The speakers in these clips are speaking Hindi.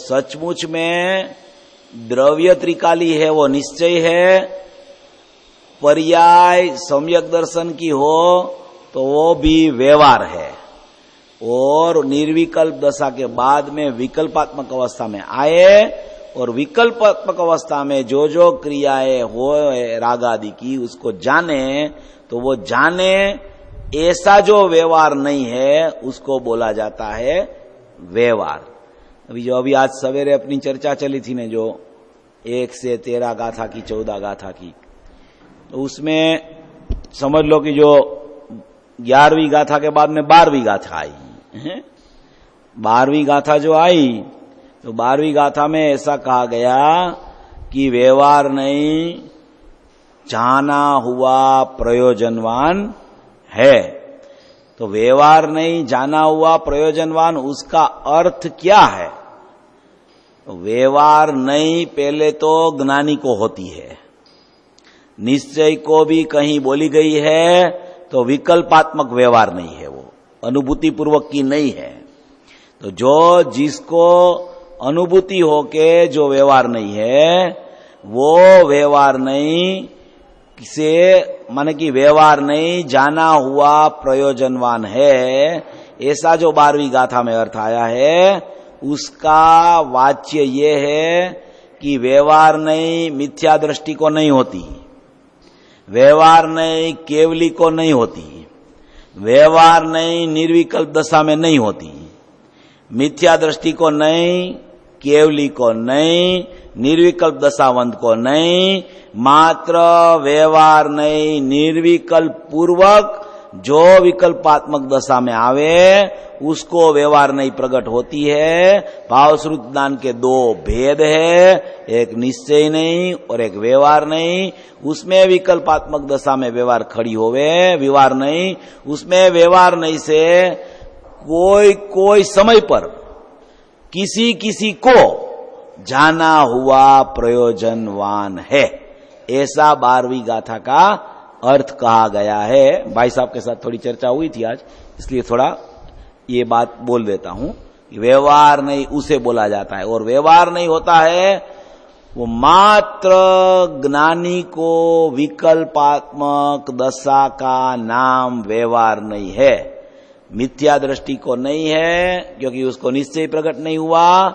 सचमुच में द्रव्य त्रिकाली है वो निश्चय है, पर्याय सम्यक दर्शन की हो तो वो भी व्यवहार है, और निर्विकल्प दशा के बाद में विकल्पात्मक अवस्था में आए और विकल्पात्मक अवस्था में जो जो क्रियाएं हो राग आदि की उसको जाने, तो वो जाने ऐसा जो व्यवहार नहीं है उसको बोला जाता है व्यवहार। अभी आज सवेरे अपनी चर्चा चली थी ने, जो 1 से 13 गाथा की 14 गाथा की, तो उसमें समझ लो कि जो 11वीं गाथा के बाद में 12वीं गाथा आई है। 12वीं गाथा जो आई तो 12वीं गाथा में ऐसा कहा गया कि व्यवहार नहीं जाना हुआ प्रयोजनवान है। तो व्यवहार नहीं जाना हुआ प्रयोजनवान, उसका अर्थ क्या है? तो व्यवहार नहीं पहले तो ज्ञानी को होती है, निश्चय को भी कहीं बोली गई है तो विकल्पात्मक व्यवहार नहीं है, वो अनुभूति पूर्वक की नहीं है। तो जो जिसको अनुभूति होके जो व्यवहार नहीं है वो व्यवहार नहीं से माने कि व्यवहार नहीं जाना हुआ प्रयोजनवान है, ऐसा जो 12वीं गाथा में अर्थ आया है उसका वाच्य ये है कि व्यवहार नहीं मिथ्या दृष्टि को नहीं होती, व्यवहार नहीं केवली को नहीं होती, व्यवहार नहीं निर्विकल्प दशा में नहीं होती, मिथ्या दृष्टि को नहीं, केवली को नहीं, निर्विकल्प दशावंत को नहीं, मात्र व्यवहार नहीं निर्विकल्प पूर्वक जो विकल्पात्मक दशा में आवे उसको व्यवहार नहीं प्रकट होती है। भावश्रुत ज्ञान के 2 भेद है, एक निश्चय नहीं और एक व्यवहार नहीं। उसमें विकल्पात्मक दशा में व्यवहार खड़ी होवे, व्यवहार नहीं, उसमें व्यवहार नहीं से कोई समय पर किसी किसी को जाना हुआ प्रयोजनवान है, ऐसा 12वीं गाथा का अर्थ कहा गया है। भाई साहब के साथ थोड़ी चर्चा हुई थी आज, इसलिए थोड़ा ये बात बोल देता हूं। व्यवहार नहीं उसे बोला जाता है, और व्यवहार नहीं होता है वो मात्र ज्ञानी को विकल्पात्मक दशा का नाम व्यवहार नहीं है, मिथ्या दृष्टि को नहीं है क्योंकि उसको निश्चय प्रकट नहीं हुआ,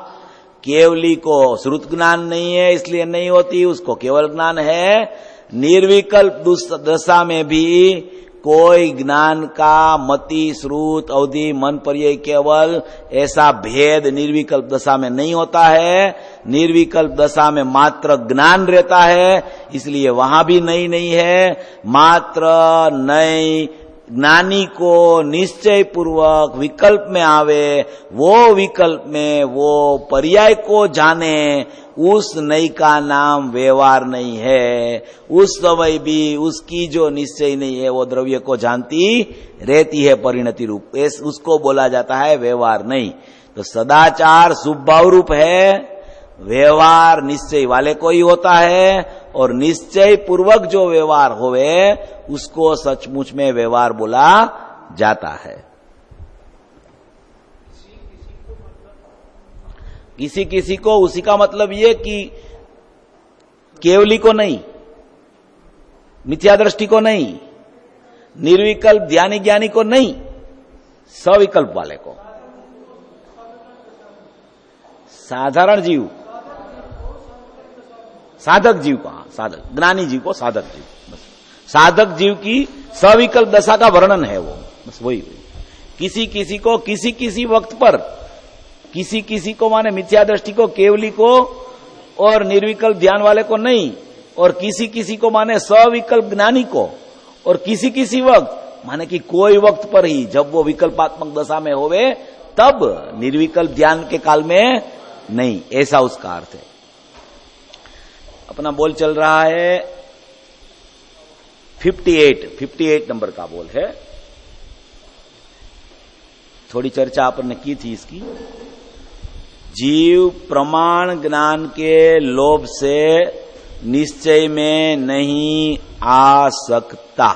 केवली को श्रुत ज्ञान नहीं है इसलिए नहीं होती, उसको केवल ज्ञान है। निर्विकल्प दशा में भी कोई ज्ञान का मति श्रुत अवधि मन पर्याय केवल ऐसा भेद निर्विकल्प दशा में नहीं होता है। निर्विकल्प दशा में मात्र ज्ञान रहता है, इसलिए वहां भी नहीं है, मात्र नहीं ज्ञानी को निश्चय पूर्वक विकल्प में आवे, वो विकल्प में वो पर्याय को जाने, उस नई का नाम व्यवहार नहीं है। उस समय भी उसकी जो निश्चय नहीं है वो द्रव्य को जानती रहती है परिणति रूप, उसको बोला जाता है व्यवहार नहीं। तो सदाचार शुभभाव रूप है, व्यवहार निश्चय वाले को ही होता है, और निश्चय पूर्वक जो व्यवहार होवे उसको सचमुच में व्यवहार बोला जाता है। किसी किसी को उसी का मतलब ये कि केवली को नहीं, मिथ्या दृष्टि को नहीं, निर्विकल्प ध्यानी ज्ञानी को नहीं, सविकल्प वाले को, साधारण जीव, साधक जीव को, साधक ज्ञानी जीव को साधक जीव, बस साधक जीव की सविकल्प दशा का वर्णन है वो, बस वही। किसी किसी को किसी किसी वक्त पर, किसी किसी को माने मिथ्या दृष्टि को, केवली को और निर्विकल्प ध्यान वाले को नहीं, और किसी किसी को माने सविकल्प ज्ञानी को, और किसी किसी वक्त माने कि कोई वक्त पर ही जब वो विकल्पात्मक दशा में होवे तब, निर्विकल्प ध्यान के काल में नहीं, ऐसा उसका अर्थ है। अपना बोल चल रहा है 58 नंबर का बोल है। थोड़ी चर्चा अपन ने की थी इसकी। जीव प्रमाण ज्ञान के लोभ से निश्चय में नहीं आ सकता।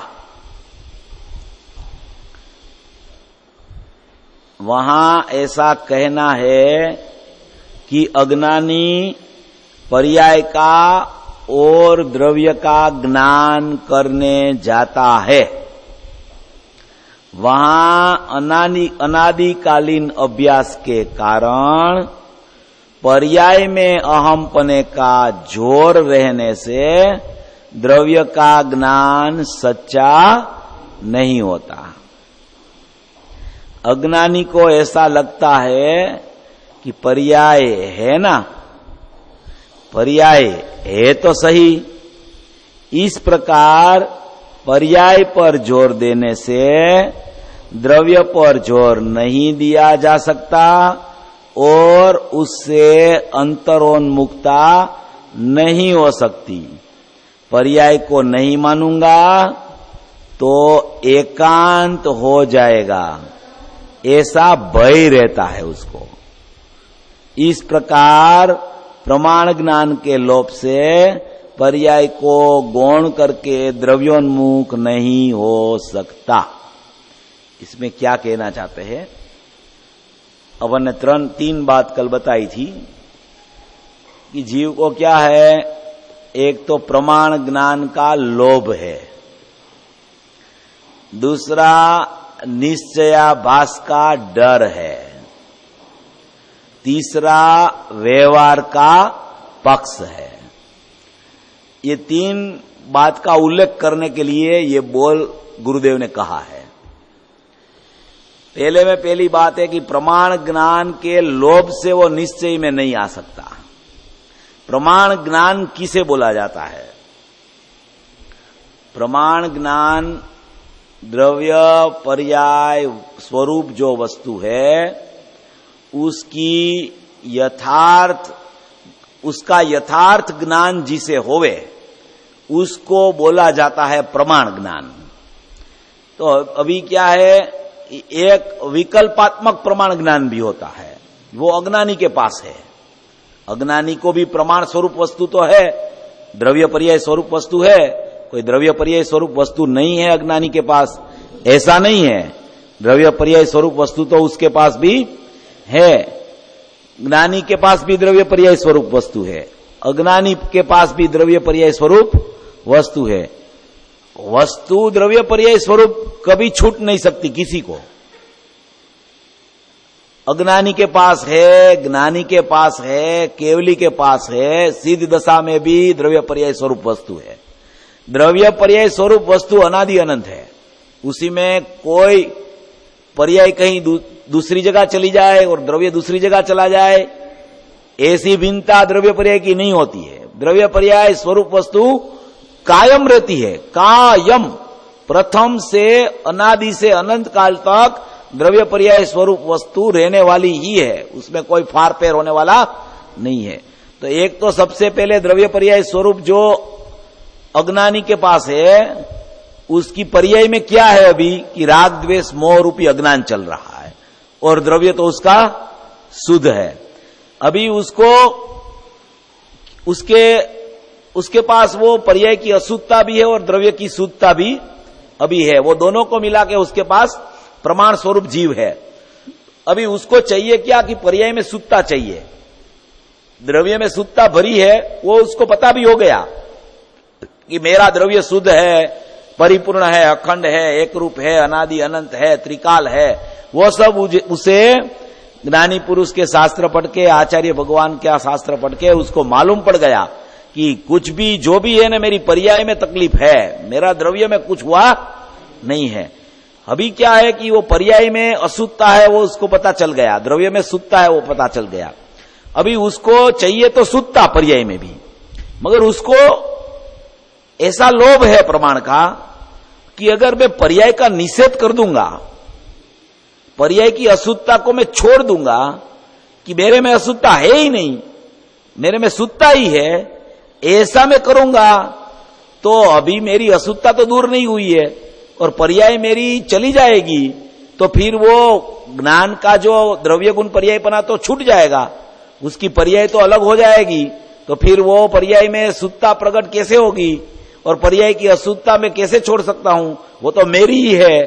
वहां ऐसा कहना है कि अज्ञानी पर्याय का और द्रव्य का ज्ञान करने जाता है, वहां अनादिकालीन अभ्यास के कारण पर्याय में अहमपने का जोर रहने से द्रव्य का ज्ञान सच्चा नहीं होता। अज्ञानी को ऐसा लगता है कि पर्याय है ना, पर्याय है तो सही। इस प्रकार पर्याय पर जोर देने से द्रव्य पर जोर नहीं दिया जा सकता और उससे अंतरोन्मुखता नहीं हो सकती। पर्याय को नहीं मानूंगा तो एकांत हो जाएगा, ऐसा भय रहता है उसको। इस प्रकार प्रमाण ज्ञान के लोप से पर्याय को गौण करके द्रव्योन्मुख नहीं हो सकता। इसमें क्या कहना चाहते हैं? अपन ने तीन बात कल बताई थी कि जीव को क्या है, एक तो प्रमाण ज्ञान का लोभ है, दूसरा निश्चयाभास का डर है, तीसरा व्यवहार का पक्ष है। ये तीन बात का उल्लेख करने के लिए ये बोल गुरुदेव ने कहा है। पहले में पहली बात है कि प्रमाण ज्ञान के लोभ से वो निश्चय में नहीं आ सकता। प्रमाण ज्ञान किसे बोला जाता है? प्रमाण ज्ञान द्रव्य पर्याय स्वरूप जो वस्तु है उसका यथार्थ ज्ञान जिसे होवे उसको बोला जाता है प्रमाण ज्ञान। तो अभी क्या है, एक विकल्पात्मक प्रमाण ज्ञान भी होता है, वो अज्ञानी के पास है। अज्ञानी को भी प्रमाण स्वरूप वस्तु तो है, द्रव्य पर्याय स्वरूप वस्तु है, कोई द्रव्य पर्याय स्वरूप वस्तु नहीं है अज्ञानी के पास, ऐसा नहीं है। द्रव्य पर्याय स्वरूप वस्तु तो उसके पास भी है। ज्ञानी के पास भी द्रव्य पर्याय स्वरूप वस्तु है, अज्ञानी के पास भी द्रव्य पर्याय स्वरूप वस्तु है। वस्तु द्रव्य पर्याय स्वरूप कभी छूट नहीं सकती किसी को। अज्ञानी के पास है, ज्ञानी के पास है, केवली के पास है, सिद्ध दशा में भी द्रव्य पर्याय स्वरूप वस्तु है। द्रव्य पर्याय स्वरूप वस्तु अनादि अनंत है, उसी में कोई पर्याय कहीं दूसरी जगह चली जाए और द्रव्य दूसरी जगह चला जाए, ऐसी भिन्नता द्रव्य पर्याय की नहीं होती है। द्रव्य पर्याय स्वरूप वस्तु कायम रहती है, कायम, प्रथम से अनादि से अनंत काल तक द्रव्य पर्याय स्वरूप वस्तु रहने वाली ही है, उसमें कोई फार फेर होने वाला नहीं है। तो एक तो सबसे पहले द्रव्य पर्याय स्वरूप जो अज्ञानी के पास है, उसकी पर्याय में क्या है अभी कि राग द्वेष मोह रूपी अज्ञान चल रहा है और द्रव्य तो उसका शुद्ध है। अभी उसके पास वो पर्याय की अशुद्धता भी है और द्रव्य की शुद्धता भी अभी है, वो दोनों को मिला के उसके पास प्रमाण स्वरूप जीव है। अभी उसको चाहिए क्या कि पर्याय में शुद्धता चाहिए, द्रव्य में शुद्धता भरी है, वो उसको पता भी हो गया कि मेरा द्रव्य शुद्ध है, परिपूर्ण है, अखंड है, एक रूप है, अनादि अनंत है, त्रिकाल है। वो सब उसे ज्ञानी पुरुष के शास्त्र पढ़ के, आचार्य भगवान के शास्त्र पढ़ के उसको मालूम पड़ गया कि कुछ भी जो भी है ना, मेरी पर्याय में तकलीफ है, मेरा द्रव्य में कुछ हुआ नहीं है। अभी क्या है कि वो पर्याय में अशुद्धता है, वो उसको पता चल गया, द्रव्य में शुद्धता है, वो पता चल गया। अभी उसको चाहिए तो शुद्धता पर्याय में भी, मगर उसको ऐसा लोभ है प्रमाण का कि अगर मैं पर्याय का निषेध कर दूंगा, पर्याय की अशुद्धता को मैं छोड़ दूंगा कि मेरे में अशुद्धता है ही नहीं, मेरे में शुद्धता ही है, ऐसा मैं करूंगा तो अभी मेरी अशुद्धता तो दूर नहीं हुई है और पर्याय मेरी चली जाएगी, तो फिर वो ज्ञान का जो द्रव्य गुण पर्यायपना तो छूट जाएगा, उसकी पर्याय तो अलग हो जाएगी। तो फिर वो पर्याय में शुद्धता प्रकट कैसे होगी और पर्याय की अशुद्धता में कैसे छोड़ सकता हूं? वो तो मेरी ही है,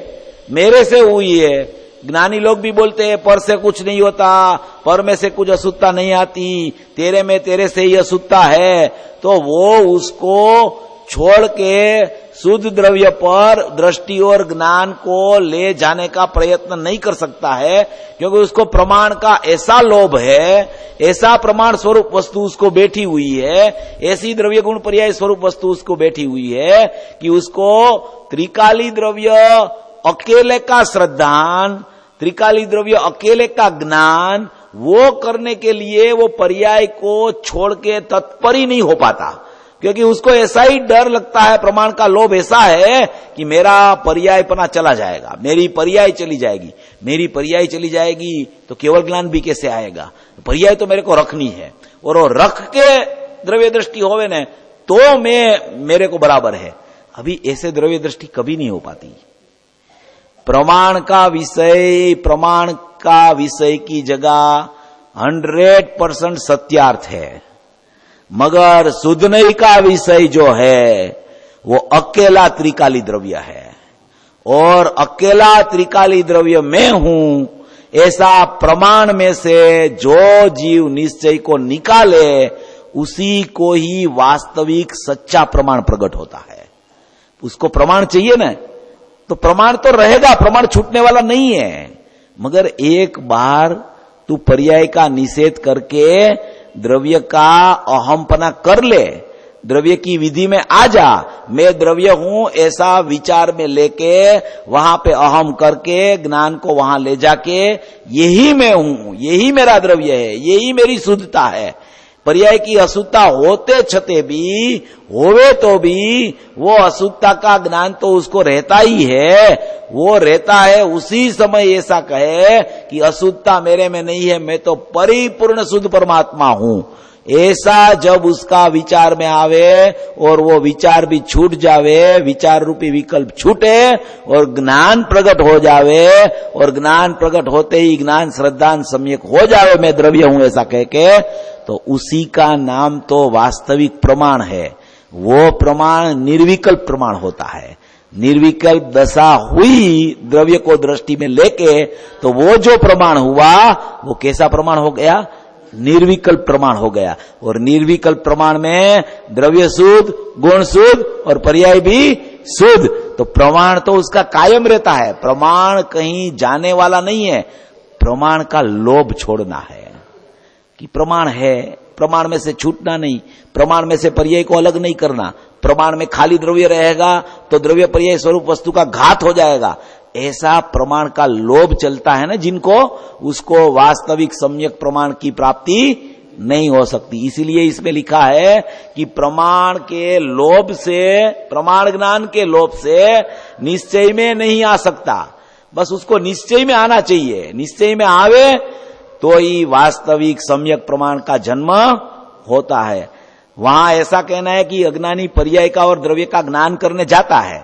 मेरे से हुई है, ज्ञानी लोग भी बोलते हैं पर से कुछ नहीं होता, पर में से कुछ अशुद्धता नहीं आती, तेरे में तेरे से ही अशुद्धता है, तो वो उसको छोड़ के शुद्ध द्रव्य पर दृष्टि और ज्ञान को ले जाने का प्रयत्न नहीं कर सकता है, क्योंकि उसको प्रमाण का ऐसा लोभ है, ऐसा प्रमाण स्वरूप वस्तु उसको बैठी हुई है, ऐसी द्रव्य गुण पर्याय स्वरूप वस्तु उसको बैठी हुई है कि उसको त्रिकाली द्रव्य अकेले का श्रद्धान, त्रिकाली द्रव्य अकेले का ज्ञान, वो करने के लिए वो पर्याय को छोड़ के तत्पर ही नहीं हो पाता, क्योंकि उसको ऐसा ही डर लगता है, प्रमाण का लोभ ऐसा है कि मेरा पर्यायपना चला जाएगा, मेरी पर्याय चली जाएगी, मेरी पर्याय चली जाएगी तो केवल ज्ञान भी कैसे आएगा, पर्याय तो मेरे को रखनी है, और वो रख के द्रव्य दृष्टि होवे ने तो मेरे को बराबर है। अभी ऐसे द्रव्य दृष्टि कभी नहीं हो पाती। प्रमाण का विषय की जगह 100% सत्यार्थ है, मगर शुद्धनई का विषय जो है वो अकेला त्रिकाली द्रव्य है, और अकेला त्रिकाली द्रव्य मैं हूं ऐसा प्रमाण में से जो जीव निश्चय को निकाले उसी को ही वास्तविक सच्चा प्रमाण प्रकट होता है। उसको प्रमाण चाहिए ना, तो प्रमाण तो रहेगा, प्रमाण छूटने वाला नहीं है, मगर एक बार तू पर्याय का निषेध करके द्रव्य का अहमपना कर ले, द्रव्य की विधि में आ जा, मैं द्रव्य हूं ऐसा विचार में लेके वहां पे अहम करके ज्ञान को वहां ले जाके यही मैं हूं, यही मेरा द्रव्य है, यही मेरी शुद्धता है। पर्याय की अशुद्धता होते छते भी, होवे तो भी वो अशुद्धता का ज्ञान तो उसको रहता ही है, वो रहता है उसी समय ऐसा कहे कि अशुद्धता मेरे में नहीं है, मैं तो परिपूर्ण शुद्ध परमात्मा हूं। ऐसा जब उसका विचार में आवे और वो विचार भी छूट जावे, विचार रूपी विकल्प छूटे और ज्ञान प्रकट हो जावे, और ज्ञान प्रकट होते ही ज्ञान श्रद्धान सम्यक हो जावे मैं द्रव्य हूं ऐसा कह के, तो उसी का नाम तो वास्तविक प्रमाण है। वो प्रमाण निर्विकल्प प्रमाण होता है। निर्विकल्प दशा हुई द्रव्य को दृष्टि में लेके, तो वो जो प्रमाण हुआ वो कैसा प्रमाण हो गया? निर्विकल्प प्रमाण हो गया। और निर्विकल्प प्रमाण में द्रव्य शुद्ध, गुण शुद्ध और पर्याय भी शुद्ध, तो प्रमाण तो उसका कायम रहता है। प्रमाण कहीं जाने वाला नहीं है। प्रमाण का लोभ छोड़ना है कि प्रमाण है, प्रमाण में से छूटना नहीं, प्रमाण में से पर्याय को अलग नहीं करना। प्रमाण में खाली द्रव्य रहेगा तो द्रव्य पर्याय स्वरूप वस्तु का घात हो जाएगा। ऐसा प्रमाण का लोभ चलता है ना जिनको, उसको वास्तविक सम्यक प्रमाण की प्राप्ति नहीं हो सकती। इसीलिए इसमें लिखा है कि प्रमाण के लोभ से, प्रमाण ज्ञान के लोभ से निश्चय में नहीं आ सकता। बस उसको निश्चय में आना चाहिए। निश्चय में आवे तो ही वास्तविक सम्यक प्रमाण का जन्म होता है। वहां ऐसा कहना है कि अज्ञानी पर्याय का और द्रव्य का ज्ञान करने जाता है।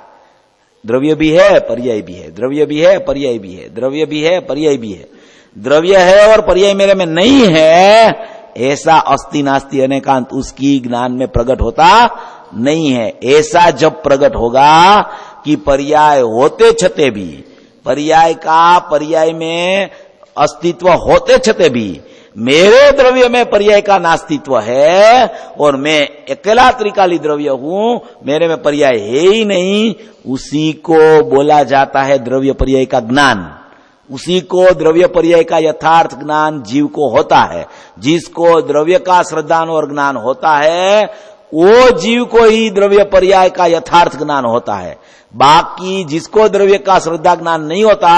द्रव्य भी है, पर्याय भी है, द्रव्य भी है, पर्याय भी है, द्रव्य भी है, पर्याय भी है। द्रव्य है और पर्याय मेरे में नहीं है, ऐसा अस्ति नास्ति अनेकांत उसकी ज्ञान में प्रकट होता नहीं है। ऐसा जब प्रकट होगा कि पर्याय होते छते भी, पर्याय का पर्याय में अस्तित्व होते छते भी मेरे द्रव्य में पर्याय का नास्तित्व है और मैं अकेला त्रिकाली द्रव्य हूं, मेरे में पर्याय है ही नहीं, उसी को बोला जाता है द्रव्य पर्याय का ज्ञान। उसी को द्रव्य पर्याय का यथार्थ ज्ञान जीव को होता है। जिसको द्रव्य का श्रद्धान और ज्ञान होता है वो जीव को ही द्रव्य पर्याय का यथार्थ ज्ञान होता है। बाकी जिसको द्रव्य का श्रद्धा ज्ञान नहीं होता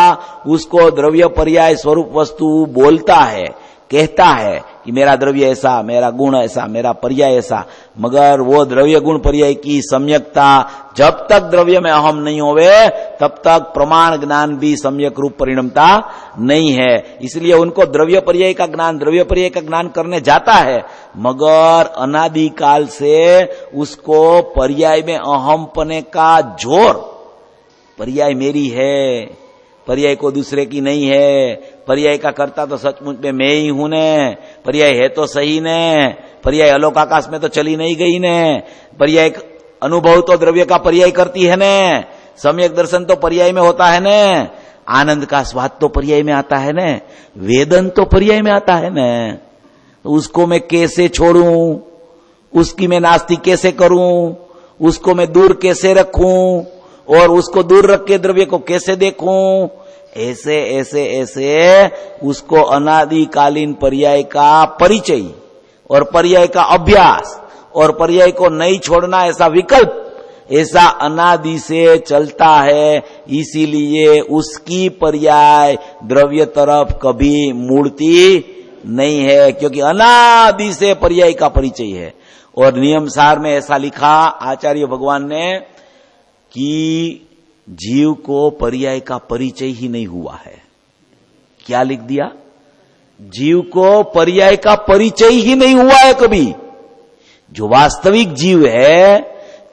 उसको द्रव्य पर्याय स्वरूप वस्तु बोलता है, कहता है कि मेरा द्रव्य ऐसा, मेरा गुण ऐसा, मेरा पर्याय ऐसा, मगर वो द्रव्य गुण पर्याय की सम्यकता जब तक द्रव्य में अहम नहीं होवे तब तक प्रमाण ज्ञान भी सम्यक रूप परिणमता नहीं है। इसलिए उनको द्रव्य पर्याय का ज्ञान, द्रव्य पर्याय का ज्ञान करने जाता है, मगर अनादि काल से उसको पर्याय में अहम पने का जोर, पर्याय मेरी है, पर्याय को दूसरे की नहीं है, पर्याय का कर्ता तो सचमुच में मैं ही हूं ने, पर्याय है तो सही ने, पर्याय अलोक आकाश में तो चली नहीं गई ने, पर्याय अनुभव तो द्रव्य का पर्याय करती है ने, सम्यक दर्शन तो पर्याय में होता है ने, आनंद का स्वाद तो पर्याय में आता है न, वेदन तो पर्याय में आता है न, तो उसको मैं कैसे छोड़ूं, उसकी मैं नास्ती कैसे करूं, उसको मैं दूर कैसे रखूं और उसको दूर रख के द्रव्य को कैसे देखूं, ऐसे ऐसे ऐसे उसको अनादिकालीन पर्याय का परिचय और पर्याय का अभ्यास और पर्याय को नहीं छोड़ना ऐसा विकल्प ऐसा अनादि से चलता है। इसीलिए उसकी पर्याय द्रव्य तरफ कभी मुड़ती नहीं है, क्योंकि अनादि से पर्याय का परिचय है। और नियम सार में ऐसा लिखा आचार्य भगवान ने कि जीव को पर्याय का परिचय ही नहीं हुआ है। क्या लिख दिया? जीव को पर्याय का परिचय ही नहीं हुआ है कभी। जो वास्तविक जीव है,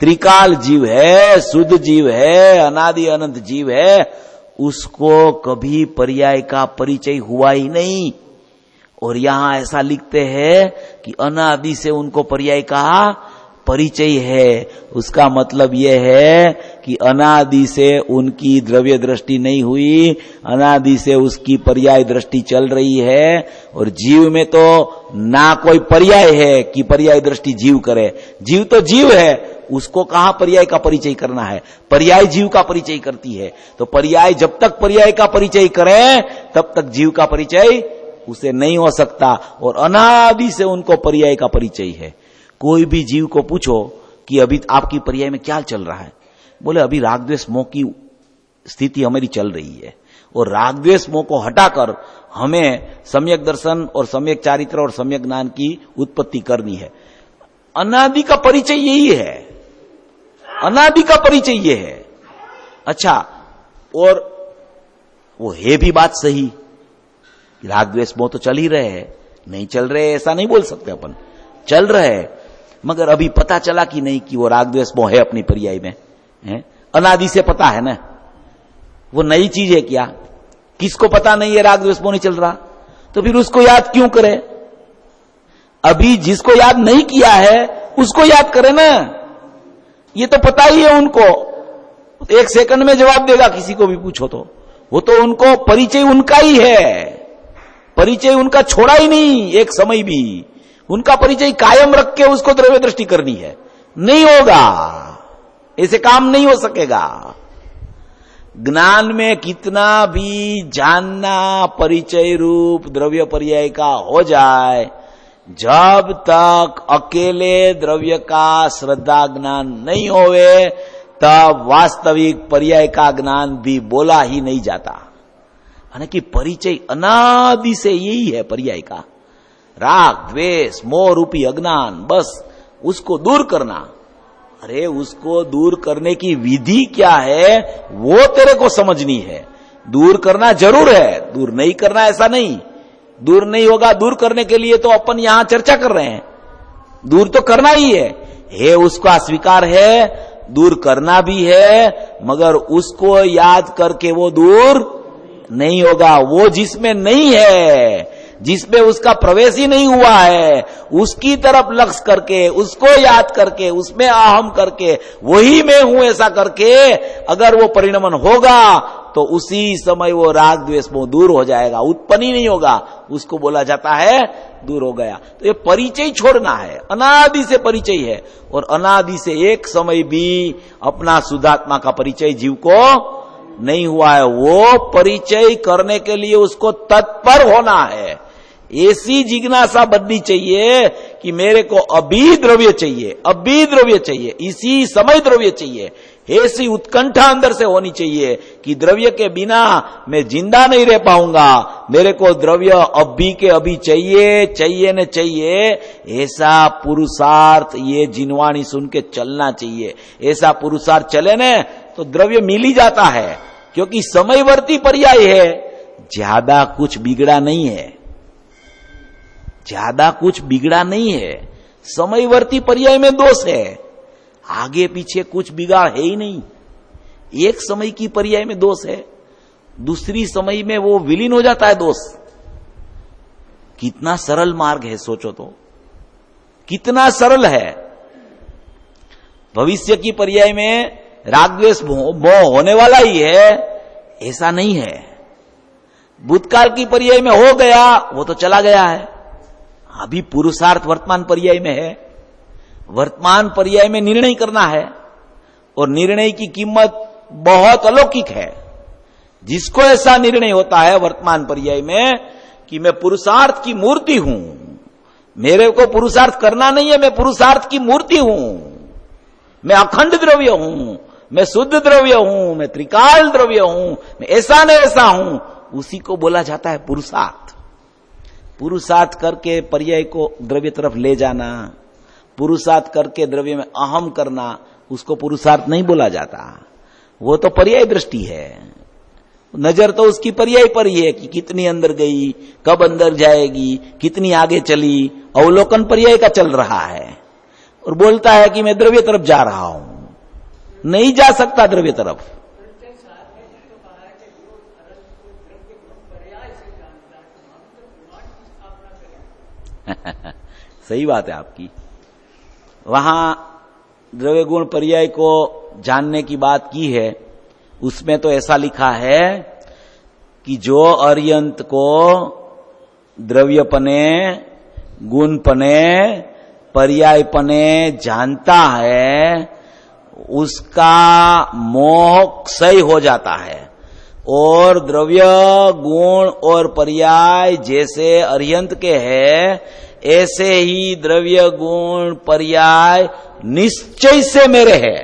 त्रिकाल जीव है, शुद्ध जीव है, अनादि अनंत जीव है, उसको कभी पर्याय का परिचय हुआ ही नहीं। और यहां ऐसा लिखते हैं कि अनादि से उनको पर्याय का परिचय है। उसका मतलब यह है कि अनादि से उनकी द्रव्य दृष्टि नहीं हुई, अनादि से उसकी पर्याय दृष्टि चल रही है। और जीव में तो ना कोई पर्याय है कि पर्याय दृष्टि जीव करे। जीव तो जीव है, उसको कहां पर्याय का परिचय करना है, पर्याय जीव का परिचय करती है। तो पर्याय जब तक पर्याय का परिचय करे तब तक जीव का परिचय उसे नहीं हो सकता। और अनादि से उनको पर्याय का परिचय है। कोई भी जीव को पूछो कि अभी आपकी पर्याय में क्या चल रहा है, बोले अभी राग द्वेष मोह की स्थिति हमारी चल रही है और राग द्वेष मोह को हटाकर हमें सम्यक दर्शन और सम्यक चारित्र और सम्यक ज्ञान की उत्पत्ति करनी है। अनादि का परिचय यही है, अनादि का परिचय ये है। अच्छा, और वो है भी बात सही, राग द्वेष मोह तो चल ही रहे हैं, नहीं चल रहे ऐसा नहीं बोल सकते अपन, चल रहे हैं। मगर अभी पता चला कि नहीं कि वो राग द्वेष मोह है अपनी पर्याय में है? अनादि से पता है ना, वो नई चीज है क्या? किसको पता नहीं है राग द्वेष मोह नहीं चल रहा, तो फिर उसको याद क्यों करे? अभी जिसको याद नहीं किया है उसको याद करे ना, ये तो पता ही है उनको, एक सेकंड में जवाब देगा किसी को भी पूछो तो। वो तो उनको परिचय उनका ही है, परिचय उनका छोड़ा ही नहीं एक समय भी, उनका परिचय कायम रख के उसको द्रव्य दृष्टि करनी है। नहीं होगा, ऐसे काम नहीं हो सकेगा। ज्ञान में कितना भी जानना परिचय रूप द्रव्य पर्याय का हो जाए, जब तक अकेले द्रव्य का श्रद्धा ज्ञान नहीं होवे तब वास्तविक पर्याय का ज्ञान भी बोला ही नहीं जाता। कि परिचय अनादि से यही है पर्याय का, राग द्वेष मोह रूपी अज्ञान, बस उसको दूर करना। अरे उसको दूर करने की विधि क्या है वो तेरे को समझनी है। दूर करना जरूर है, दूर नहीं करना ऐसा नहीं, दूर नहीं होगा। दूर करने के लिए तो अपन यहां चर्चा कर रहे हैं, दूर तो करना ही है उसका स्वीकार है, दूर करना भी है, मगर उसको याद करके वो दूर नहीं होगा। वो जिसमें नहीं है, जिसमें उसका प्रवेश ही नहीं हुआ है, उसकी तरफ लक्ष्य करके, उसको याद करके, उसमें अहम करके, वही मैं हूं ऐसा करके अगर वो परिणमन होगा तो उसी समय वो राग द्वेष मोह दूर हो जाएगा, उत्पन्न ही नहीं होगा। उसको बोला जाता है दूर हो गया। तो ये परिचय छोड़ना है, अनादि से परिचय है। और अनादि से एक समय भी अपना शुद्धात्मा का परिचय जीव को नहीं हुआ है। वो परिचय करने के लिए उसको तत्पर होना है। ऐसी जिज्ञासा बननी चाहिए कि मेरे को अभी द्रव्य चाहिए, अभी द्रव्य चाहिए, इसी समय द्रव्य चाहिए। ऐसी उत्कंठा अंदर से होनी चाहिए कि द्रव्य के बिना मैं जिंदा नहीं रह पाऊंगा, मेरे को द्रव्य अभी के अभी चाहिए, चाहिए न चाहिए। ऐसा पुरुषार्थ ये जिनवाणी सुन के चलना चाहिए। ऐसा पुरुषार्थ चले न तो द्रव्य मिल ही जाता है, क्योंकि समयवर्ती पर्याय है, ज्यादा कुछ बिगड़ा नहीं है, ज्यादा कुछ बिगड़ा नहीं है। समयवर्ती पर्याय में दोष है, आगे पीछे कुछ बिगाड़ है ही नहीं। एक समय की पर्याय में दोष है, दूसरी समय में वो विलीन हो जाता है दोष। कितना सरल मार्ग है, सोचो तो कितना सरल है। भविष्य की पर्याय में राग द्वेष मोह होने वाला ही है, ऐसा नहीं है। भूतकाल की पर्याय में हो गया वो तो चला गया है। अभी पुरुषार्थ वर्तमान पर्याय में है। वर्तमान पर्याय में निर्णय करना है और निर्णय की कीमत बहुत अलौकिक है। जिसको ऐसा निर्णय होता है वर्तमान पर्याय में कि मैं पुरुषार्थ की मूर्ति हूं, मेरे को पुरुषार्थ करना नहीं है, मैं पुरुषार्थ की मूर्ति हूं, मैं अखंड द्रव्य हूं, मैं शुद्ध द्रव्य हूं, मैं त्रिकाल द्रव्य हूं, मैं ऐसा न ऐसा हूं, उसी को बोला जाता है पुरुषार्थ। पुरुषार्थ करके पर्याय को द्रव्य तरफ ले जाना, पुरुषार्थ करके द्रव्य में अहम करना, उसको पुरुषार्थ नहीं बोला जाता। वो तो पर्याय दृष्टि है। नजर तो उसकी पर्याय पर ही है कि कितनी अंदर गई, कब अंदर जाएगी, कितनी आगे चली, अवलोकन पर्याय का चल रहा है। और बोलता है कि मैं द्रव्य तरफ जा रहा हूं, नहीं जा सकता द्रव्य तरफ। सही बात है आपकी। वहां द्रव्य गुण पर्याय को जानने की बात की है, उसमें तो ऐसा लिखा है कि जो अर्यंत को द्रव्यपने, गुणपने, पर्यायपने जानता है उसका मोह क्षय हो जाता है। और द्रव्य गुण और पर्याय जैसे अर्यंत के है, ऐसे ही द्रव्य गुण पर्याय निश्चय से मेरे है।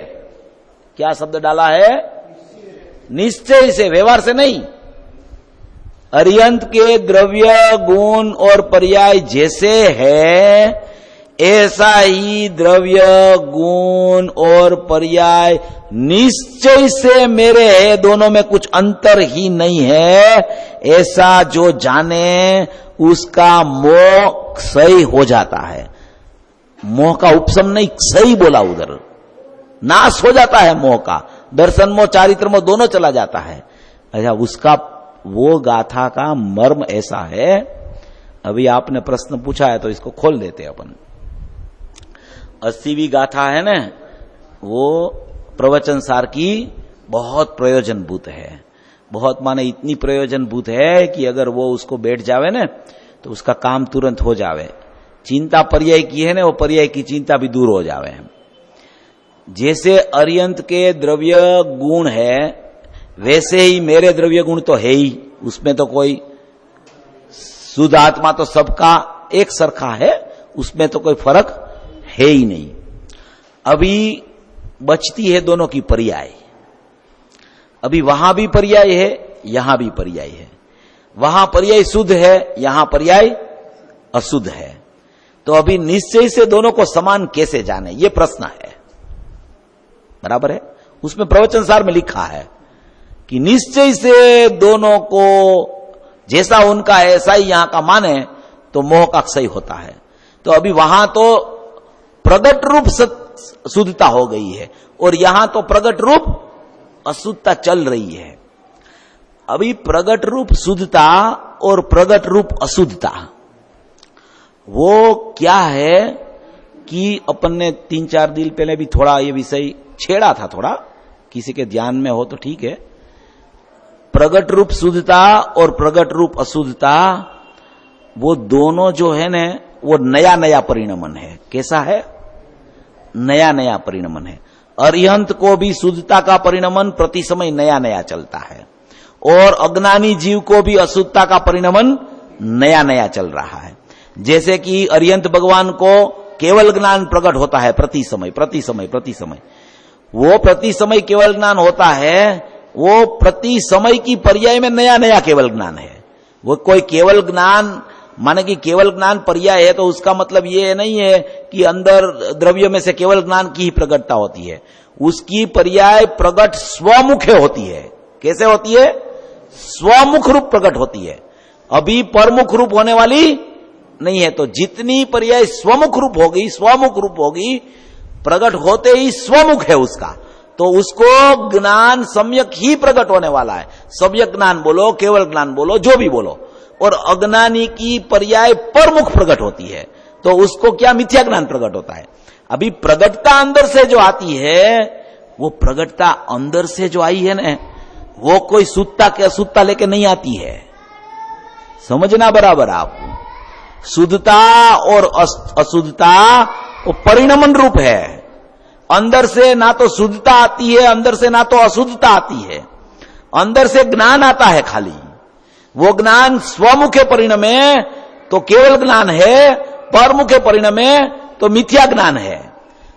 क्या शब्द डाला है? निश्चय से, व्यवहार से नहीं। अर्यंत के द्रव्य गुण और पर्याय जैसे है, ऐसा ही द्रव्य गुण और पर्याय निश्चय से मेरे है, दोनों में कुछ अंतर ही नहीं है। ऐसा जो जाने उसका मोह क्षय हो जाता है। मोह का उपशम नहीं, क्षय बोला उधर, नाश हो जाता है मोह का। दर्शन मोह, चारित्र मोह दोनों चला जाता है। अच्छा, उसका वो गाथा का मर्म ऐसा है। अभी आपने प्रश्न पूछा है तो इसको खोल देते अपन। 80वीं गाथा है ना, वो प्रवचन सार की बहुत प्रयोजनभूत है। बहुत माने इतनी प्रयोजनभूत है कि अगर वो उसको बैठ जावे ना तो उसका काम तुरंत हो जावे। चिंता पर्याय की है ना, वो पर्याय की चिंता भी दूर हो जावे। जैसे अर्यंत के द्रव्य गुण है, वैसे ही मेरे द्रव्य गुण तो है ही। उसमें तो कोई शुद्ध आत्मा तो सबका एक सरखा है, उसमें तो कोई फर्क है ही नहीं। अभी बचती है दोनों की पर्याय। अभी वहां भी पर्याय है, यहां भी पर्याय है। वहां पर्याय शुद्ध है, यहां पर्याय अशुद्ध है। तो अभी निश्चय से दोनों को समान कैसे जाने, ये प्रश्न है। बराबर है। उसमें प्रवचन सार में लिखा है कि निश्चय से दोनों को जैसा उनका ऐसा ही यहां का माने तो मोह का क्षय होता है। तो अभी वहां तो प्रगट रूप शुद्धता हो गई है और यहां तो प्रगट रूप अशुद्धता चल रही है। अभी प्रगट रूप शुद्धता और प्रगट रूप अशुद्धता वो क्या है कि अपन ने 3-4 दिन पहले भी थोड़ा ये विषय छेड़ा था। थोड़ा किसी के ध्यान में हो तो ठीक है। प्रगट रूप शुद्धता और प्रगट रूप अशुद्धता वो दोनों जो है ना, वो नया नया परिणमन है। कैसा है? नया नया परिणमन है। अर्यंत को भी शुद्धता का परिणमन प्रति समय नया नया चलता है और अज्ञानी जीव को भी अशुद्धता का परिणमन नया नया चल रहा है। जैसे कि अर्यंत भगवान को केवल ज्ञान प्रकट होता है प्रति समय प्रति समय प्रति समय। वो प्रति समय केवल ज्ञान होता है, वो प्रति समय की पर्याय में नया नया केवल ज्ञान है। वो कोई केवल ज्ञान माने कि केवल ज्ञान पर्याय है तो उसका मतलब ये नहीं है कि अंदर द्रव्य में से केवल ज्ञान की ही प्रकटता होती है। उसकी पर्याय प्रकट स्वमुख होती है। कैसे होती है? स्वमुख रूप प्रकट होती है, अभी परमुख रूप होने वाली नहीं है। तो जितनी पर्याय स्वमुख रूप होगी, स्वमुख रूप होगी, प्रकट होते ही स्वमुख है उसका, तो उसको ज्ञान सम्यक ही प्रकट होने वाला है। सम्यक ज्ञान बोलो, केवल ज्ञान बोलो, जो भी बोलो। और अज्ञानी की पर्याय परमुख प्रकट होती है तो उसको क्या? मिथ्या ज्ञान प्रकट होता है। अभी प्रगटता अंदर से जो आती है, वो प्रगटता अंदर से जो आई है ना, वो कोई शुद्धता के अशुद्धता लेके नहीं आती है। समझना बराबर आप, शुद्धता और अशुद्धता वो परिणमन रूप है। अंदर से ना तो शुद्धता आती है, अंदर से ना तो अशुद्धता आती है। अंदर से ज्ञान आता है खाली, वो ज्ञान स्वमुखे परिणमे तो केवल ज्ञान है, परमुखे परिणमे तो मिथ्या ज्ञान है।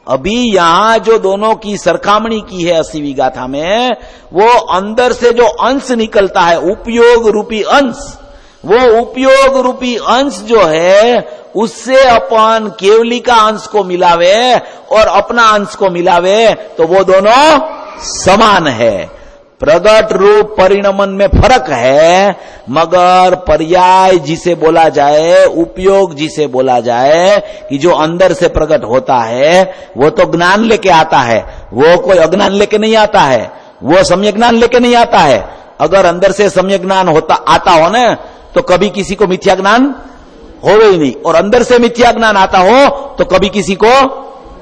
अभी यहां जो दोनों की सरखामणी की है 80वीं गाथा में, वो अंदर से जो अंश निकलता है, उपयोग रूपी अंश, वो उपयोग रूपी अंश जो है उससे अपन केवली का अंश को मिलावे और अपना अंश को मिलावे तो वो दोनों समान है। प्रगट रूप परिणमन में फर्क है, मगर पर्याय जिसे बोला जाए, उपयोग जिसे बोला जाए कि जो अंदर से प्रकट होता है वो तो ज्ञान लेके आता है, वो कोई अज्ञान लेके नहीं आता है, वो सम्यक ज्ञान लेके नहीं आता है। अगर अंदर से सम्यक ज्ञान आता हो ना तो कभी किसी को मिथ्या ज्ञान होवे ही नहीं, और अंदर से मिथ्या ज्ञान आता हो तो कभी किसी को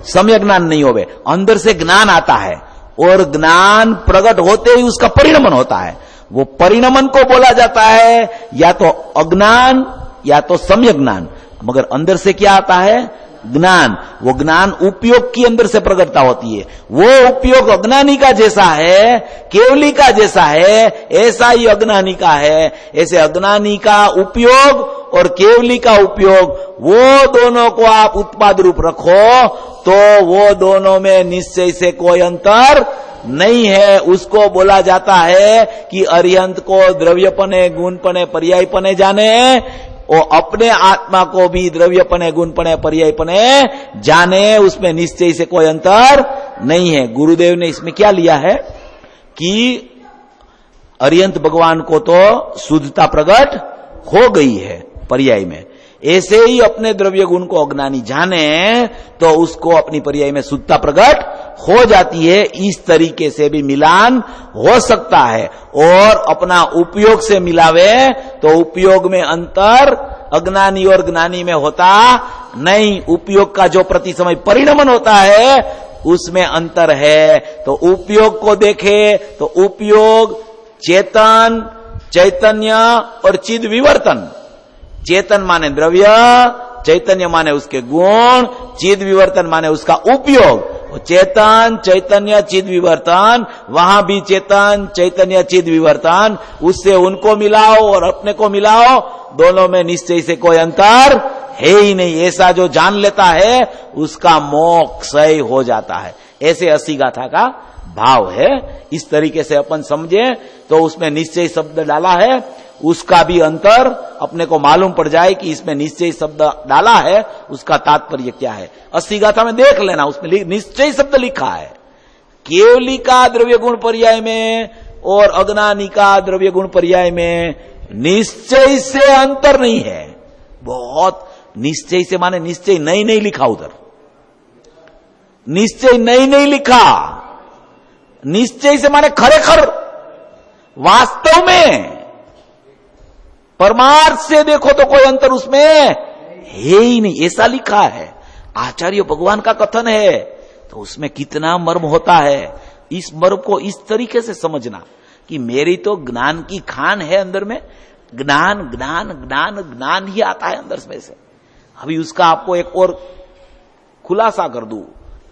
सम्यक ज्ञान नहीं होवे। अंदर से ज्ञान आता है और ज्ञान प्रकट होते ही उसका परिणमन होता है। वो परिणमन को बोला जाता है या तो अज्ञान या तो सम्यक ज्ञान, मगर अंदर से क्या आता है? ज्ञान। वो ज्ञान उपयोग की अंदर से प्रकटता होती है। वो उपयोग अज्ञानी का जैसा है, केवली का जैसा है, ऐसा ही अज्ञानी का है। ऐसे अज्ञानी का उपयोग और केवली का उपयोग, वो दोनों को आप उत्पाद रूप रखो तो वो दोनों में निश्चय से कोई अंतर नहीं है। उसको बोला जाता है कि अरिहंत को द्रव्यपने, गुणपने, पर्यायपने जाने, वो अपने आत्मा को भी द्रव्यपने, गुणपने, पर्यायपने जाने, उसमें निश्चय से कोई अंतर नहीं है। गुरुदेव ने इसमें क्या लिया है कि अरिहंत भगवान को तो शुद्धता प्रकट हो गई है पर्याय में, ऐसे ही अपने द्रव्य गुण को अज्ञानी जाने तो उसको अपनी पर्याय में शुद्धता प्रकट हो जाती है। इस तरीके से भी मिलान हो सकता है, और अपना उपयोग से मिलावे तो उपयोग में अंतर अज्ञानी और ज्ञानी में होता नहीं। उपयोग का जो प्रति समय परिणमन होता है उसमें अंतर है। तो उपयोग को देखे तो उपयोग चेतन, चैतन्य और चिद विवर्तन। चेतन माने द्रव्य, चैतन्य माने उसके गुण, चिद विवर्तन माने उसका उपयोग। चेतन, चैतन्य, चिद विवर्तन, वहां भी चेतन, चैतन्य, चिद विवर्तन, उससे उनको मिलाओ और अपने को मिलाओ, दोनों में निश्चय से कोई अंतर है ही नहीं। ऐसा जो जान लेता है उसका मोक्ष हो जाता है। ऐसे 80 गाथा का भाव है। इस तरीके से अपन समझे तो उसमें निश्चय शब्द डाला है, उसका भी अंतर अपने को मालूम पड़ जाए कि इसमें निश्चय शब्द डाला है, उसका तात्पर्य क्या है। 80 गाथा में देख लेना, उसमें निश्चय शब्द लिखा है। केवली का द्रव्य गुण पर्याय में और अज्ञानी का द्रव्य गुण पर्याय में निश्चय से अंतर नहीं है। बहुत निश्चय से माने निश्चय नहीं लिखा, उधर निश्चय नहीं लिखा। निश्चय से माने खरेखर वास्तव में परमार्थ से देखो तो कोई अंतर उसमें है ही नहीं, ऐसा लिखा है। आचार्य भगवान का कथन है तो उसमें कितना मर्म होता है। इस मर्म को इस तरीके से समझना कि मेरी तो ज्ञान की खान है अंदर में, ज्ञान ज्ञान ज्ञान ज्ञान ही आता है अंदर में से। अभी उसका आपको एक और खुलासा कर दूं,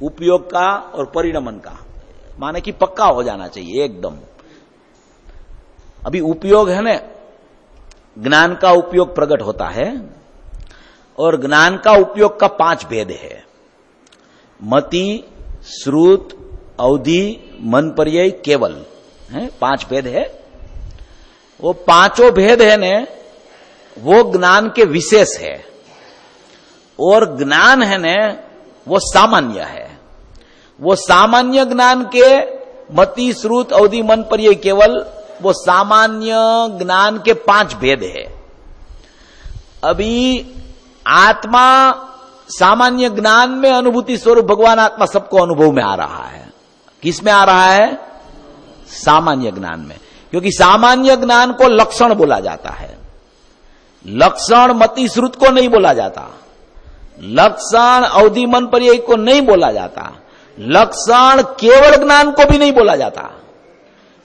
उपयोग का और परिणमन का, माने कि पक्का हो जाना चाहिए एकदम। अभी उपयोग है ना, ज्ञान का उपयोग प्रकट होता है और ज्ञान का उपयोग का 5 भेद है। मति, श्रुत, अवधि, मन, पर्याय, केवल, है 5 भेद है। वो 5 भेद है ने वो ज्ञान के विशेष है, और ज्ञान है ने वो सामान्य है। वो सामान्य ज्ञान के मति, श्रुत, अवधि, मन, पर्याय, केवल, वो सामान्य ज्ञान के 5 भेद है। अभी आत्मा सामान्य ज्ञान में अनुभूति स्वरूप भगवान आत्मा सबको अनुभव में आ रहा है। किस में आ रहा है? सामान्य ज्ञान में, क्योंकि सामान्य ज्ञान को लक्षण बोला जाता है। लक्षण मति श्रुत को नहीं बोला जाता, लक्षण अवधि मन पर्याय को नहीं बोला जाता, लक्षण केवल ज्ञान को भी नहीं बोला जाता।